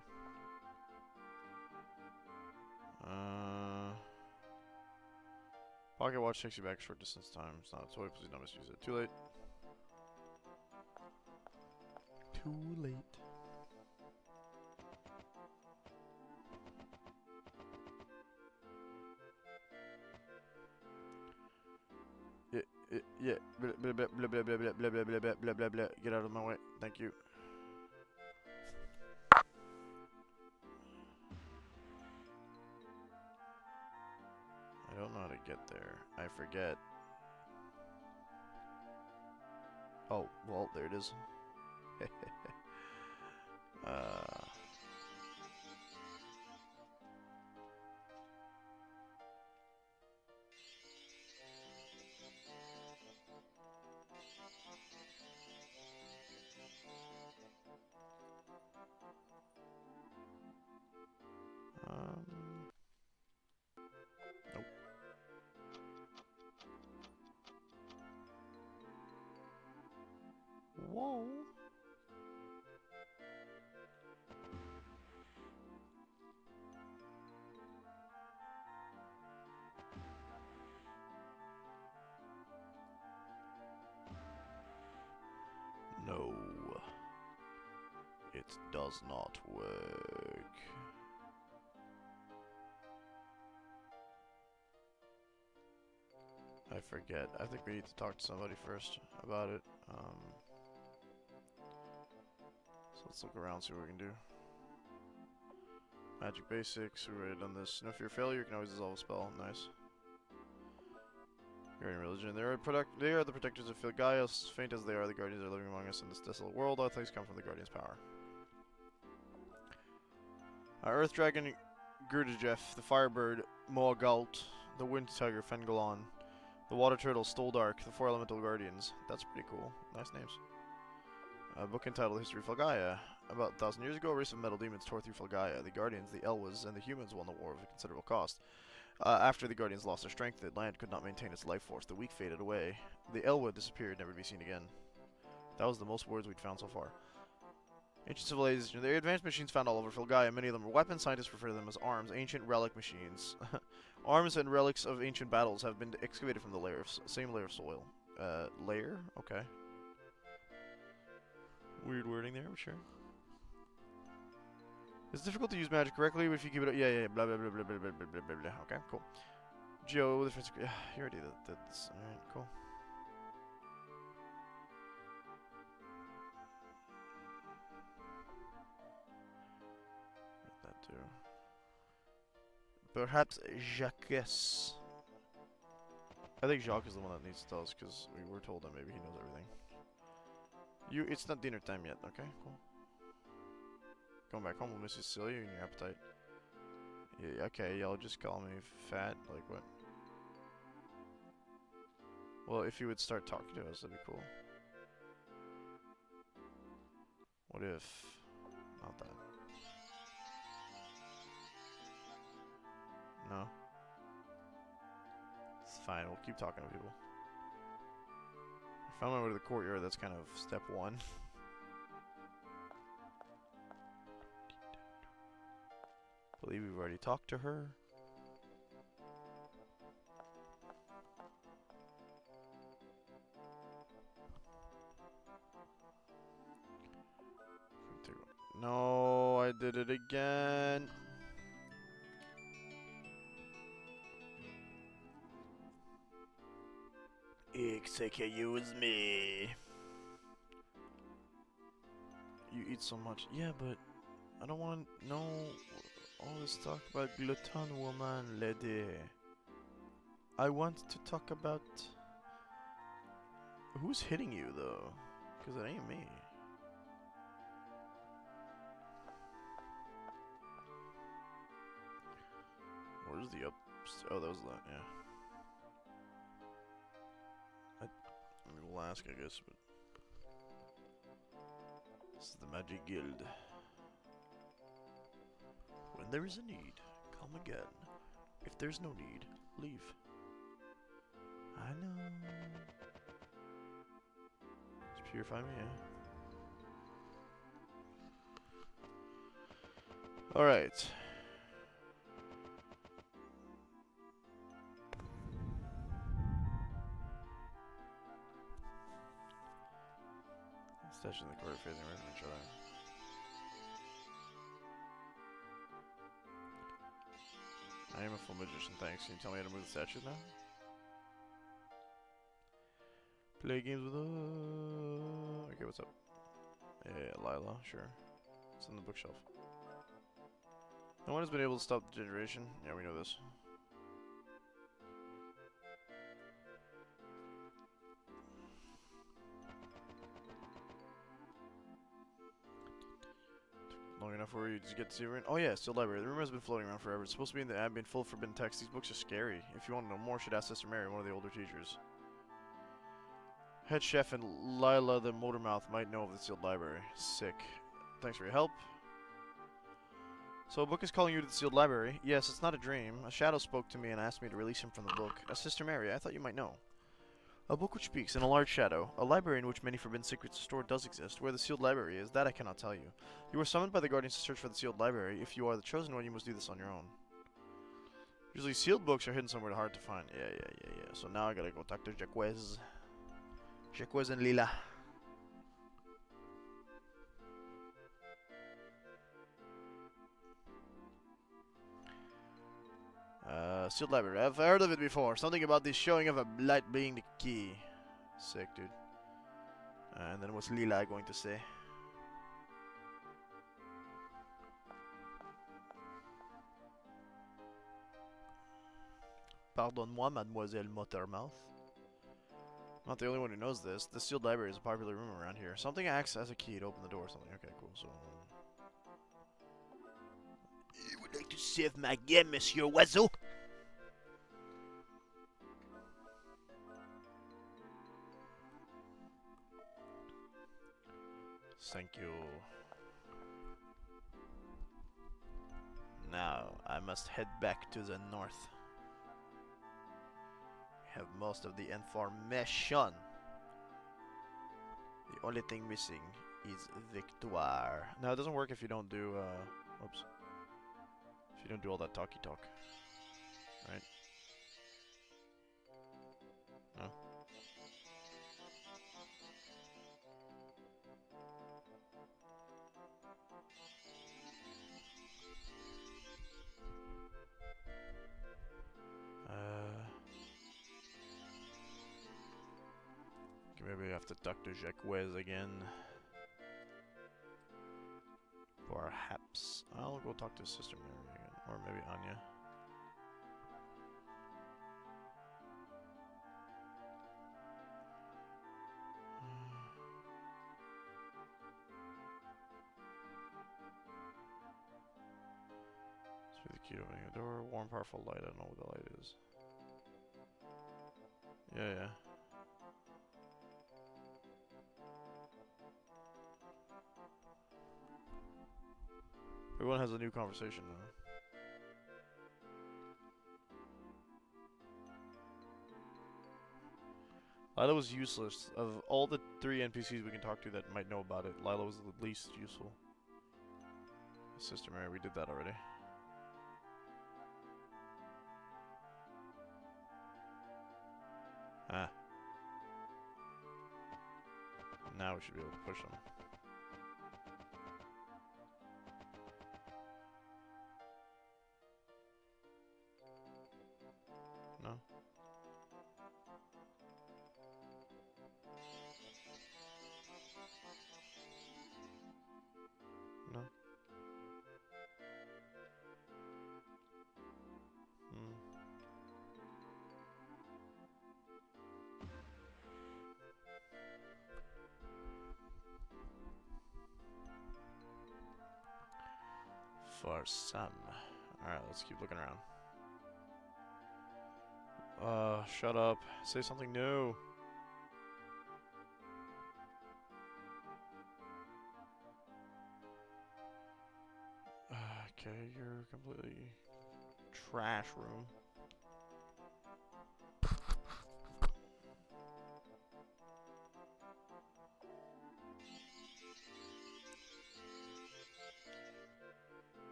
Pocket watch takes you back a short distance time. It's not a toy, please don't misuse it. Too late. Too late. Yeah. Blah blah blah blah blah blah blah blah blah blah blah blah blah. Get out of my way. Thank you. I don't know how to get there. I forget. Oh, well, there it is. Nope. Whoa. No. It does not work. I forget. I think we need to talk to somebody first about it. So let's look around, see what we can do. Magic basics, we've already done this. No fear of failure, you can always dissolve a spell. Nice. Guardian religion. They are the protectors of Philgaia. Faint as they are, the guardians are living among us in this desolate world. All things come from the guardian's power. Earth Dragon Gurdjieff, the Firebird Moagalt, the Wind Tiger Fengalon, the Water Turtle Stoldark, the Four Elemental Guardians. That's pretty cool. Nice names. A book entitled History of Felgaia. About 1,000 years ago, a race of metal demons tore through Felgaia. The Guardians, the Elwas, and the humans won the war at considerable cost. After the Guardians lost their strength, the land could not maintain its life force. The weak faded away. The Elwa disappeared, never to be seen again. That was the most words we'd found so far. Ancient civilization. There are advanced machines found all over Felgaia. Many of them are weapons. Scientists refer to them as arms. Ancient relic machines. Arms and relics of ancient battles have been excavated from the same layer of soil. Layer? Okay. Weird wording there, but sure. It's difficult to use magic correctly, but if you keep it up, yeah, blah blah blah blah blah blah blah blah blah. Okay, cool. Joe, the first, yeah, you already did this. All right, cool. That too. Perhaps Jacques. I think Jacques is the one that needs to tell us because we were told that maybe he knows everything. It's not dinner time yet. Okay, cool. Going back home, we'll miss Cecilia and your appetite. Yeah, okay, y'all just call me fat. Like what? Well, if you would start talking to us, that'd be cool. What if? Not that. No. It's fine, we'll keep talking to people. I found my way to the courtyard, that's kind of step one. Believe we've already talked to her. No, I did it again. Excuse me. You eat so much. Yeah, but I don't want to know all this talk about glutton woman lady. I want to talk about who's hitting you though, because it ain't me. Where's the up? Oh, that was that. Yeah. I mean, we'll ask, I guess, but this is the Magic Guild. When there is a need, come again. If there's no need, leave. I know. Just purify me, yeah. Alright. Stashed in the corner facing away from each other. I am a full magician, thanks. Can you tell me how to move the statues now? Play games with okay, what's up? Yeah, Lila, sure. It's in the bookshelf. No one has been able to stop the generation. Yeah, we know this. Long enough for you to get to see it. Oh yeah, still library. The rumor has been floating around forever. It's supposed to be in the Abbey and full of forbidden texts. These books are scary. If you want to know more, you should ask Sister Mary, one of the older teachers. Head chef and Lila the Motormouth might know of the sealed library. Sick. Thanks for your help. So a book is calling you to the sealed library. Yes, it's not a dream. A shadow spoke to me and asked me to release him from the book. Sister Mary, I thought you might know. A book which speaks in a large shadow. A library in which many forbidden secrets are stored does exist. Where the sealed library is, that I cannot tell you. You are summoned by the Guardians to search for the sealed library. If you are the chosen one, you must do this on your own. Usually sealed books are hidden somewhere hard to find. Yeah. So now I gotta go talk to Jacques. Jacques and Lila. Sealed library. I've heard of it before. Something about the showing of a light being the key. Sick, dude. And then what's Lila going to say? Pardonne-moi, Mademoiselle Motormouth. Not the only one who knows this. The sealed library is a popular room around here. Something acts as a key to open the door or something. Okay, cool. So, would like to save my game, Monsieur Oiseau? Thank you. Now, I must head back to the north. Have most of the information. The only thing missing is Victoire. Now, it doesn't work if you don't do, oops. If you don't do all that talky talk. Right? No? Okay, maybe I have to talk to Jacques again. Perhaps I'll go talk to Sister Mary again. Or maybe Anya. Speak the key to opening a door. Warm, powerful light. I don't know what the light is. Yeah. Everyone has a new conversation now. Lila was useless. Of all the 3 NPCs we can talk to that might know about it, Lila was the least useful. Sister Mary, we did that already. Ah. Now we should be able to push them. No? No? For some. Alright, let's keep looking around. Shut up. Say something new. Okay, you're completely trash room.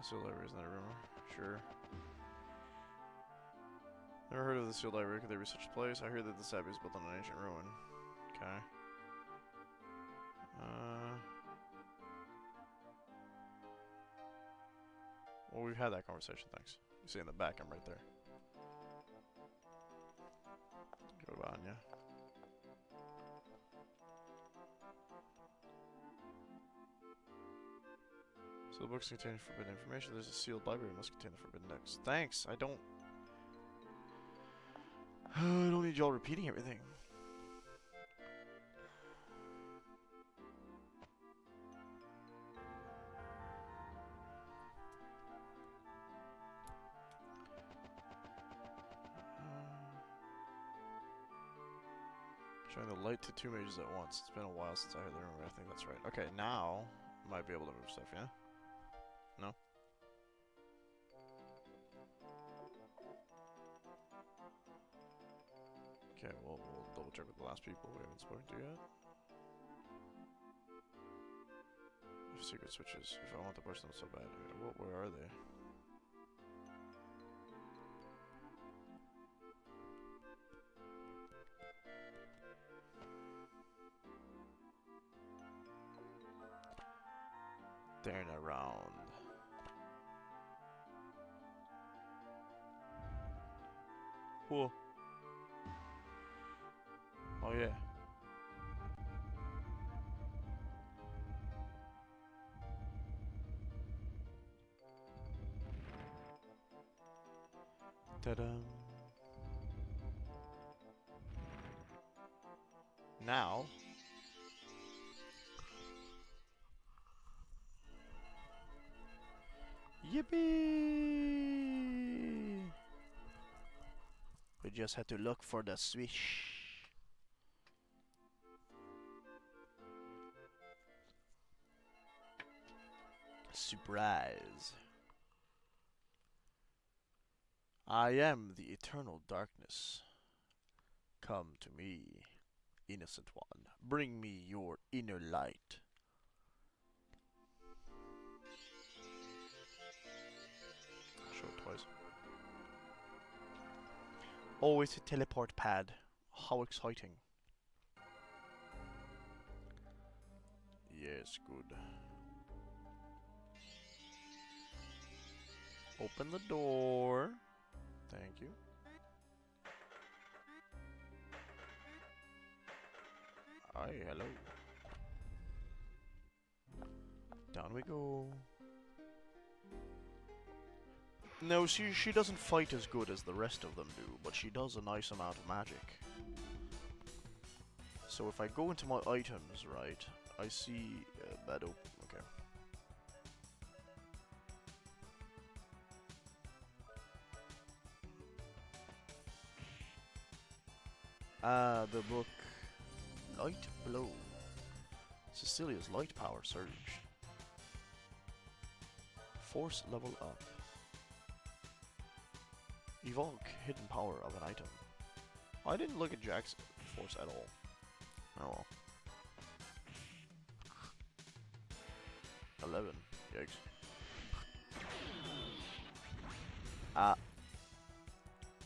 Sealed library, isn't that a rumor? Sure. Never heard of the sealed library. Could there be such a place? I hear that this abbey is built on an ancient ruin. Okay. Well, we've had that conversation, thanks. You see in the back, I'm right there. Go to Anya. So the books contain forbidden information. There's a sealed library. It must contain the forbidden text. Thanks. I don't need y'all repeating everything. Showing the light to 2 mages at once. It's been a while since I heard the rumor. I think that's right. Okay, now might be able to move stuff. Yeah. No. Okay, well, we'll double check with the last people we haven't spoken to yet. Secret switches. If I want to push them so bad. Where are they? Turn around. Whoa. Oh yeah. Ta-da. Now, yippee! We just had to look for the swish. Surprise. I am the eternal darkness. Come to me, innocent one. Bring me your inner light. Show it twice. Always a teleport pad. How exciting. Yes, good. Open the door. Thank you. Hi, hello. Down we go. No, she doesn't fight as good as the rest of them do, but she does a nice amount of magic. So if I go into my items, right, I see that open. Okay. The book Light Blow. Cecilia's light power surge. Force level up. Evoke hidden power of an item. I didn't look at Jack's force at all. Oh well. 11. Yikes. Ah.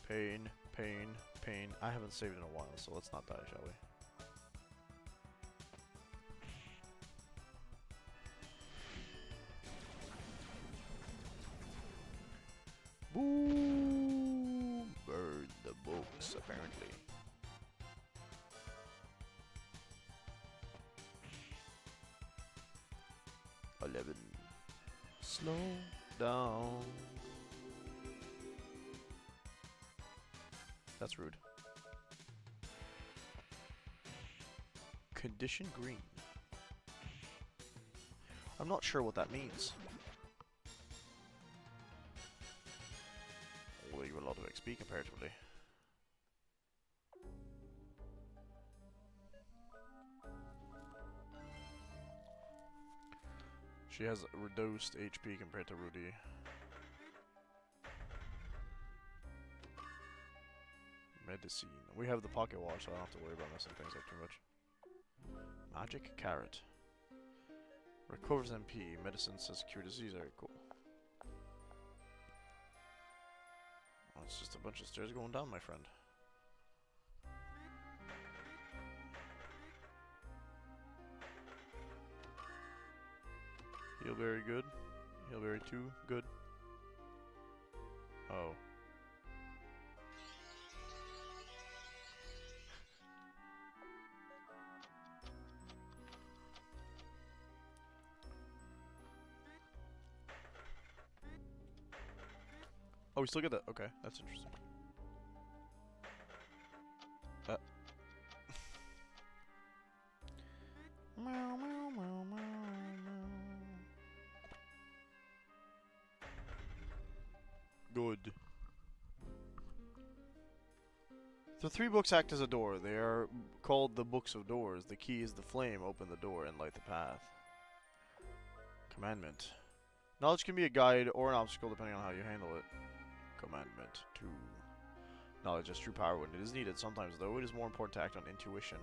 Pain, pain, pain. I haven't saved in a while, so let's not die, shall we? Boo! Burn the books, apparently. Slow down. That's rude. Condition green. I'm not sure what that means. Will you a lot of XP comparatively? She has reduced HP compared to Rudy. Medicine. We have the pocket watch, so I don't have to worry about messing things up too much. Magic carrot. Recovers MP. Medicine says cure disease. Alright, cool. Oh, it's just a bunch of stairs going down, my friend. Heal very good. Heal very too good. Oh. Oh, we still get that. Okay, that's interesting. Meow, meow, meow, meow, meow. Good. The 3 books act as a door. They are called the Books of Doors. The key is the flame. Open the door and light the path. Commandment. Knowledge can be a guide or an obstacle depending on how you handle it. Commandment 2. Knowledge has true power when it is needed. Sometimes, though, it is more important to act on intuition.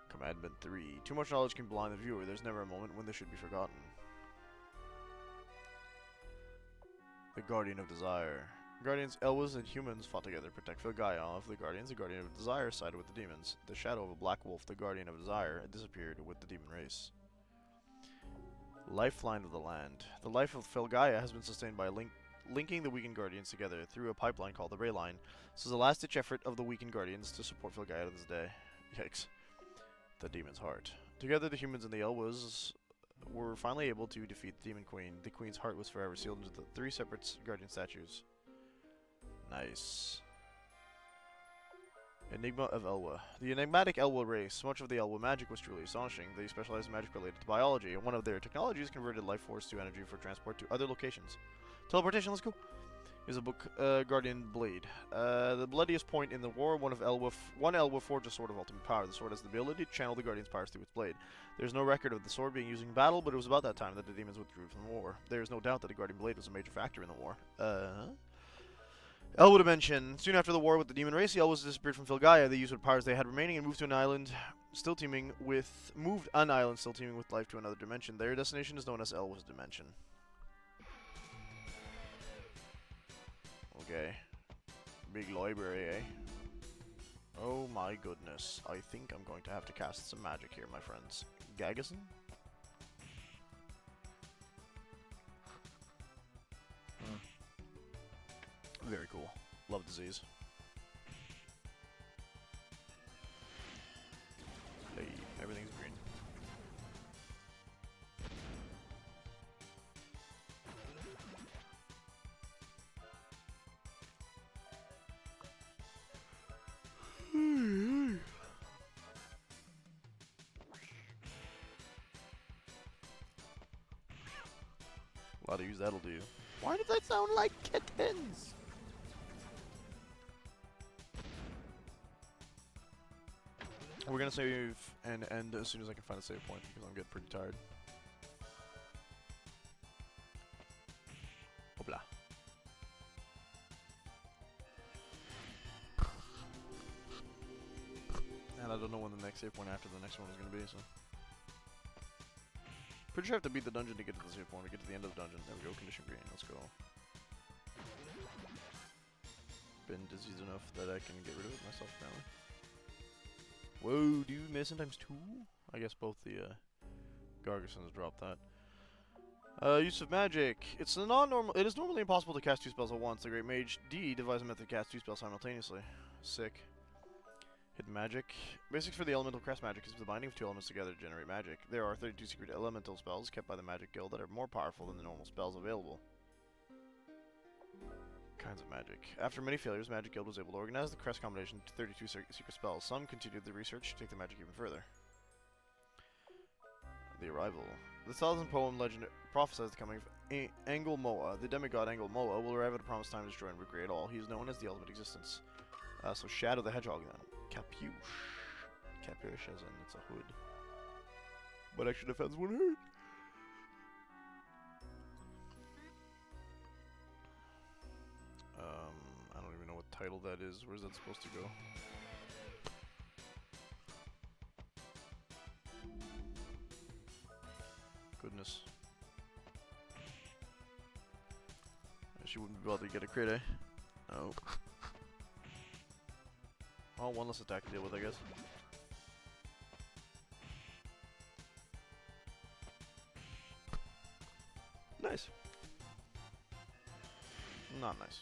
Commandment 3. Too much knowledge can blind the viewer. There's never a moment when this should be forgotten. The Guardian of Desire. Guardians, Elwas, and humans fought together to protect Filgaia. Of the Guardians, the Guardian of Desire sided with the demons. The shadow of a black wolf, the Guardian of Desire, disappeared with the demon race. Lifeline of the Land. The life of Filgaia has been sustained by linking the weakened Guardians together through a pipeline called the Ray Line. This is the last-ditch effort of the weakened Guardians to support Filgaia to this day. Yikes. The Demon's Heart. Together, the humans and the Elwas were finally able to defeat the Demon Queen. The Queen's heart was forever sealed into the 3 separate Guardian statues. Nice. Enigma of Elwa. The enigmatic Elwa race. Much of the Elwa magic was truly astonishing. They specialized in magic related to biology, and one of their technologies converted life force to energy for transport to other locations. Teleportation, let's go. Is a book, Guardian Blade. The bloodiest point in the war, one Elwa forged a sword of ultimate power. The sword has the ability to channel the Guardian's powers through its blade. There's no record of the sword being used in battle, but it was about that time that the demons withdrew from the war. There is no doubt that the Guardian Blade was a major factor in the war. Elwood Dimension. Soon after the war with the demon race, the Elwas disappeared from Filgaia. They used what powers they had remaining and moved to an island still teeming with life to another dimension. Their destination is known as Elwa's Dimension. Okay. Big library, eh? Oh my goodness. I think I'm going to have to cast some magic here, my friends. Gagason? Very cool. Love disease. Hey, everything's green. A lot of use that'll do. Why does that sound like kittens? We're gonna save and end as soon as I can find a save point because I'm getting pretty tired. Hopla. And I don't know when the next save point after the next one is gonna be, so. Pretty sure I have to beat the dungeon to get to the save point, to get to the end of the dungeon. There we go, condition green, let's go. Been diseased enough that I can get rid of it myself, apparently. Whoa, dude, medicine times 2? I guess both the Gargasons dropped that. Use of magic. It is normally impossible to cast 2 spells at once. The Great Mage D devised a method to cast 2 spells simultaneously. Sick. Hidden magic. Basics for the elemental crest magic is the binding of 2 elements together to generate magic. There are 32 secret elemental spells kept by the Magic Guild that are more powerful than the normal spells available. Kinds of magic. After many failures, Magic Guild was able to organize the crest combination to 32 secret spells. Some continued the research to take the magic even further. The Arrival. The Thousand Poem legend prophesies the coming of Angel Moa. The demigod Angel Moa will arrive at a promised time to destroy and recreate all. He is known as the ultimate existence. So Shadow the Hedgehog then. Capuche. Capuche as in it's a hood. But extra defense wouldn't hurt. I don't even know what title that is. Where's that supposed to go? Goodness. She wouldn't be able to get a crit, eh? No. Oh, one less attack to deal with, I guess. Nice. Not nice.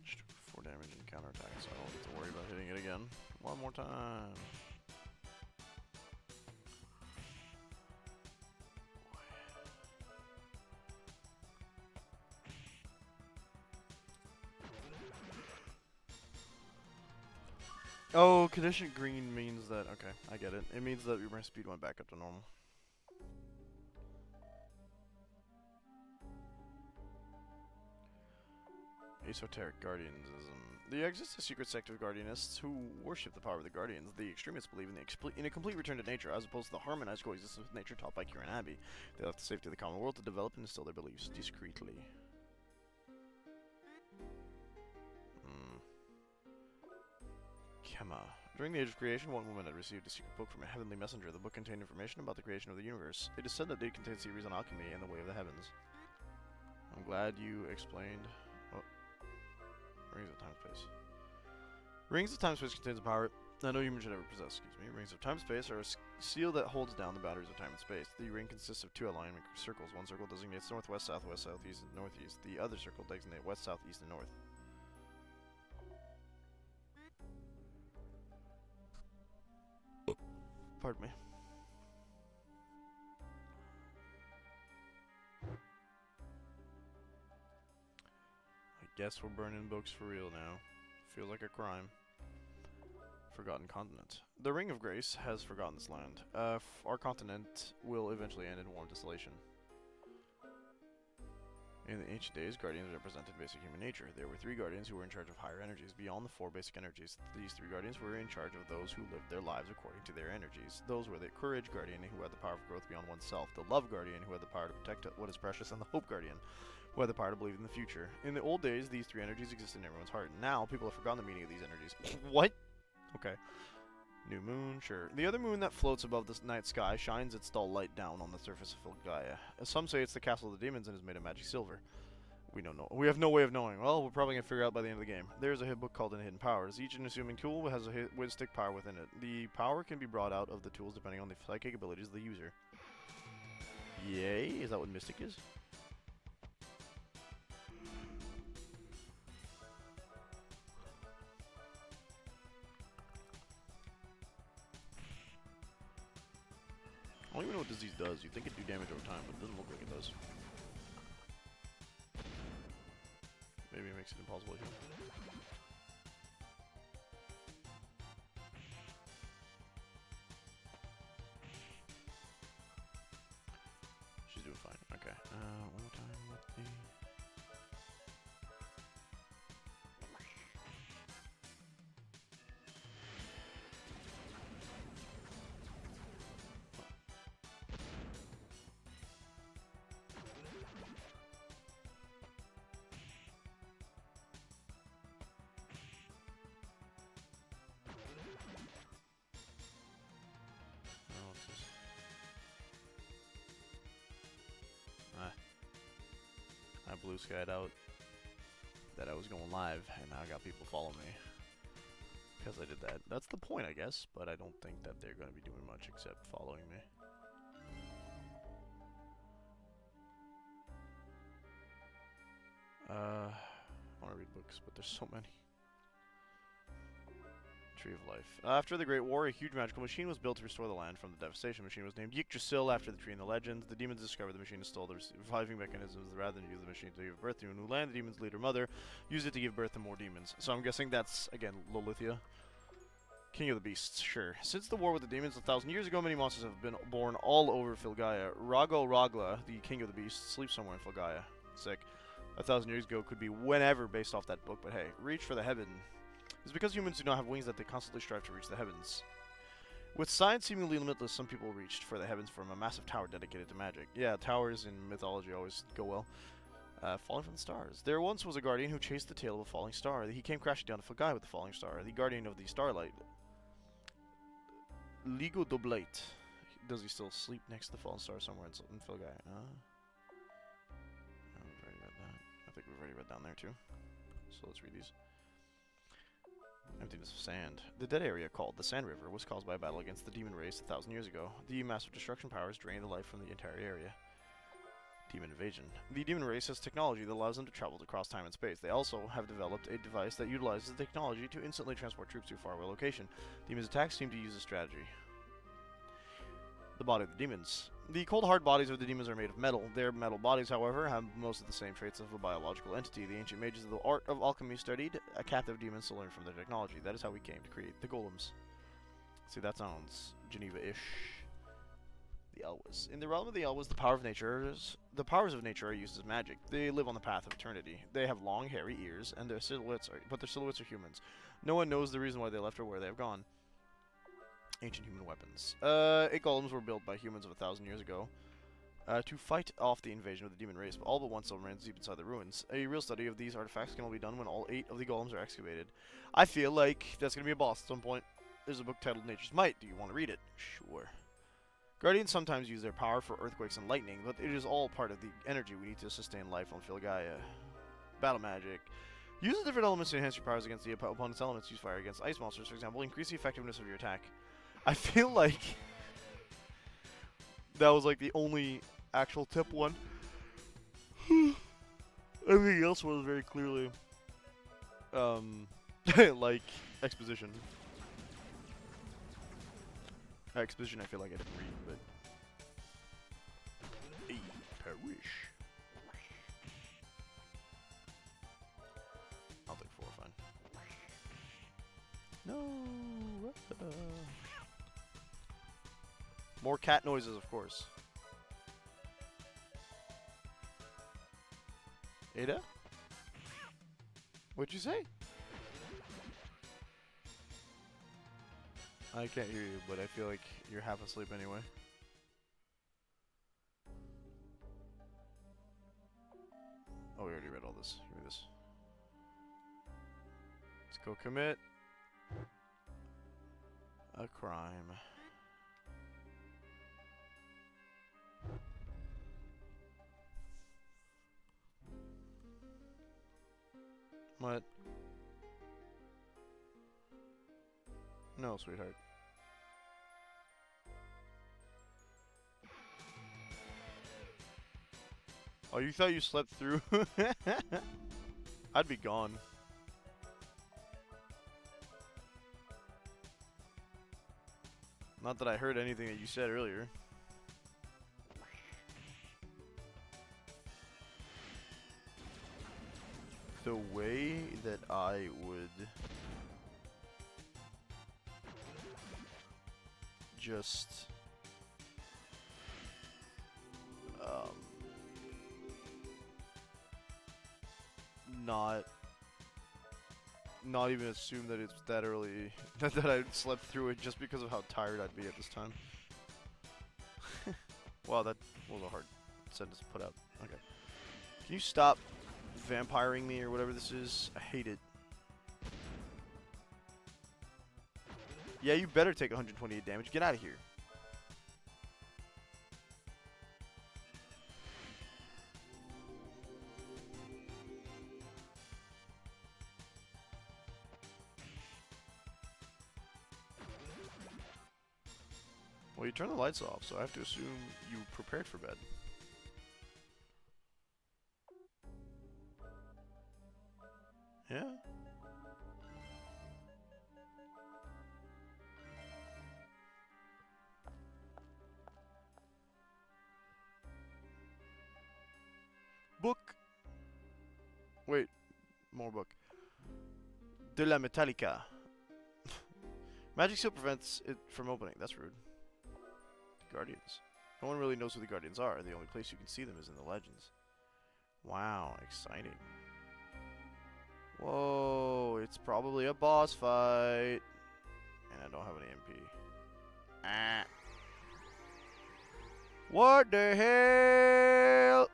Just 4 damage and counterattack, so I don't have to worry about hitting it again. One more time. Oh, condition green means that, okay, I get it. It means that your speed went back up to normal. Esoteric Guardianism. There exists a secret sect of Guardianists who worship the power of the Guardians. The extremists believe in a complete return to nature, as opposed to the harmonized coexistence with nature taught by Kieran Abbey. They left the safety of the common world to develop and instill their beliefs discreetly. Kema. During the Age of Creation, one woman had received a secret book from a heavenly messenger. The book contained information about the creation of the universe. It is said that it contains theories on alchemy and the way of the heavens. I'm glad you explained. Oh. Rings of Time-Space. Rings of Time-Space contains a power that no human should ever possess. Excuse me. Rings of Time-Space are a seal that holds down the boundaries of time and space. The ring consists of 2 alignment circles. One circle designates northwest, southwest, southeast, and northeast. The other circle designates west, south, east, and north. Pardon me. I guess we're burning books for real now. Feels like a crime. Forgotten continent. The Ring of Grace has forgotten this land. Our continent will eventually end in warm desolation. In the ancient days, guardians represented basic human nature. There were 3 guardians who were in charge of higher energies. Beyond the 4 basic energies, these 3 guardians were in charge of those who lived their lives according to their energies. Those were the Courage Guardian, who had the power of growth beyond oneself, the Love Guardian, who had the power to protect what is precious, and the Hope Guardian, who had the power to believe in the future. In the old days, these 3 energies existed in everyone's heart. Now, people have forgotten the meaning of these energies. What? Okay. New moon, sure. The other moon that floats above the night sky shines its dull light down on the surface of Filgaia. Some say it's the castle of the demons and is made of magic silver. We have no way of knowing. Well, we're probably going to figure out by the end of the game. There's a hit book called Hidden Powers. Each unassuming tool has a stick power within it. The power can be brought out of the tools depending on the psychic abilities of the user. Yay? Is that what Mystic is? I don't even know what disease does. You'd think it'd do damage over time, but it doesn't look like it does. Maybe it makes it impossible to heal. She's doing fine. Okay. One more time with the... I blue skied out that I was going live, and now I got people following me because I did that. That's the point, I guess, but I don't think that they're going to be doing much except following me. I want to read books, but there's so many. Tree of Life. After the Great War, a huge magical machine was built to restore the land from the devastation. The machine was named Yggdrasil after the tree in the legends. The demons discovered the machine installed the reviving mechanisms rather than use the machine to give birth to a new land. The demon's leader mother used it to give birth to more demons. So I'm guessing that's, again, Lolithia. King of the Beasts, sure. Since the war with the demons 1,000 years ago, many monsters have been born all over Filgaia. Rago Ragla, the King of the Beasts, sleeps somewhere in Filgaia. Sick. 1,000 years ago could be whenever based off that book, but hey, reach for the heaven. It's because humans do not have wings that they constantly strive to reach the heavens. With science seemingly limitless, some people reached for the heavens from a massive tower dedicated to magic. Yeah, towers in mythology always go well. Falling from the stars. There once was a guardian who chased the tail of a falling star. He came crashing down to Filgaia with the falling star, the guardian of the starlight. Ligo Doblate. Does he still sleep next to the fallen star somewhere in Filgaia? We've already read that. I think we've already read down there too. So let's read these. Emptiness of sand. The dead area called the Sand River was caused by a battle against the demon race 1,000 years ago. The massive destruction powers drained the life from the entire area. Demon invasion. The demon race has technology that allows them to travel across time and space. They also have developed a device that utilizes the technology to instantly transport troops to a faraway location. Demons' attacks seem to use this strategy. The body of the demons. The cold hard bodies of the demons are made of metal. Their metal bodies, however, have most of the same traits of a biological entity. The ancient mages of the art of alchemy studied captive demons to learn from their technology. That is how we came to create the golems. See, that sounds Geneva-ish. The Elwas. In the realm of the Elwas, the powers of nature are used as magic. They live on the path of eternity. They have long, hairy ears, and their silhouettes are humans. No one knows the reason why they left or where they have gone. Ancient human weapons. 8 golems were built by humans of 1,000 years ago to fight off the invasion of the demon race, but all but one still remains deep inside the ruins. A real study of these artifacts can only be done when all 8 of the golems are excavated. I feel like that's going to be a boss at some point. There's a book titled Nature's Might. Do you want to read it? Sure. Guardians sometimes use their power for earthquakes and lightning, but it is all part of the energy we need to sustain life on Filgaia. Battle magic. Use the different elements to enhance your powers against the opponent's elements. Use fire against ice monsters, for example. Increase the effectiveness of your attack. I feel like that was like the only actual tip one. Everything else was very clearly like exposition. Exposition I feel like I didn't read, but... Hey, perish. I'll take 4, fine. No! More cat noises, of course. Ada? What'd you say? I can't hear you, but I feel like you're half asleep anyway. Oh, we already read all this. Give me this. Let's go commit a crime. What? No, sweetheart. Oh, you thought you slept through? I'd be gone. Not that I heard anything that you said earlier. The way that I would just not even assume that it's that early that I slept through it just because of how tired I'd be at this time. Wow, that was a hard sentence to put out. Okay. Can you stop vampiring me or whatever this is? I hate it. Yeah, you better take 128 damage. Get out of here. Well, you turn the lights off, so I have to assume you prepared for bed. Yeah? Book! Wait, more book. De la Metallica. Magic seal prevents it from opening. That's rude. Guardians. No one really knows who the Guardians are. The only place you can see them is in the legends. Wow, exciting. Whoa, it's probably a boss fight. And I don't have any MP. Ah. What the hell?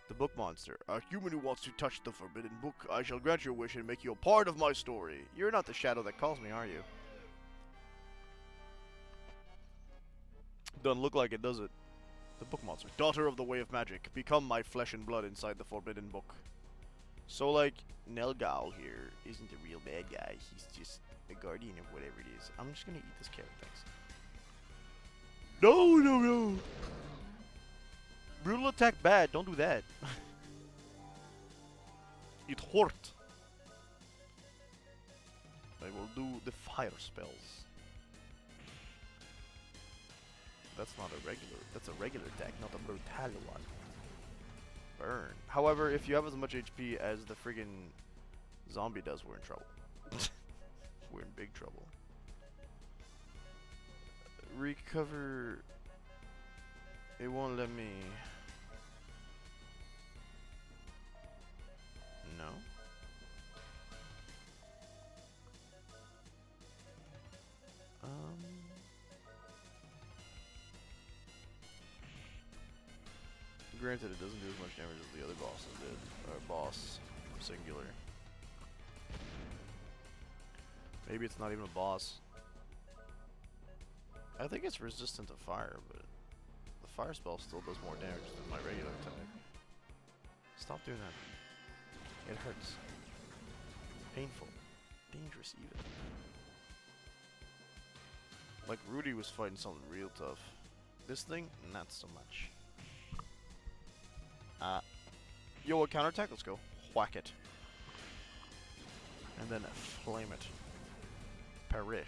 The book monster. A human who wants to touch the forbidden book. I shall grant your wish and make you a part of my story. You're not the shadow that calls me, are you? Doesn't look like it, does it? The book monster. Daughter of the way of magic. Become my flesh and blood inside the forbidden book. So, like, Nelgal here isn't a real bad guy. He's just a guardian of whatever it is. I'm just gonna eat this carrot, thanks. No, no, no! Brutal attack bad, don't do that. It hurt. I will do the fire spells. That's not a regular, that's a regular attack, not a brutal one. Burn. However, if you have as much HP as the friggin' zombie does, we're in trouble. We're in big trouble. Recover. It won't let me. No. Granted, it doesn't do as much damage as the other bosses did. Or boss, singular. Maybe it's not even a boss. I think it's resistant to fire, but the fire spell still does more damage than my regular attack. Stop doing that. It hurts. Painful. Dangerous even. Like Rudy was fighting something real tough. This thing, not so much. Yo, a counterattack? Let's go. Whack it. And then flame it. Perish.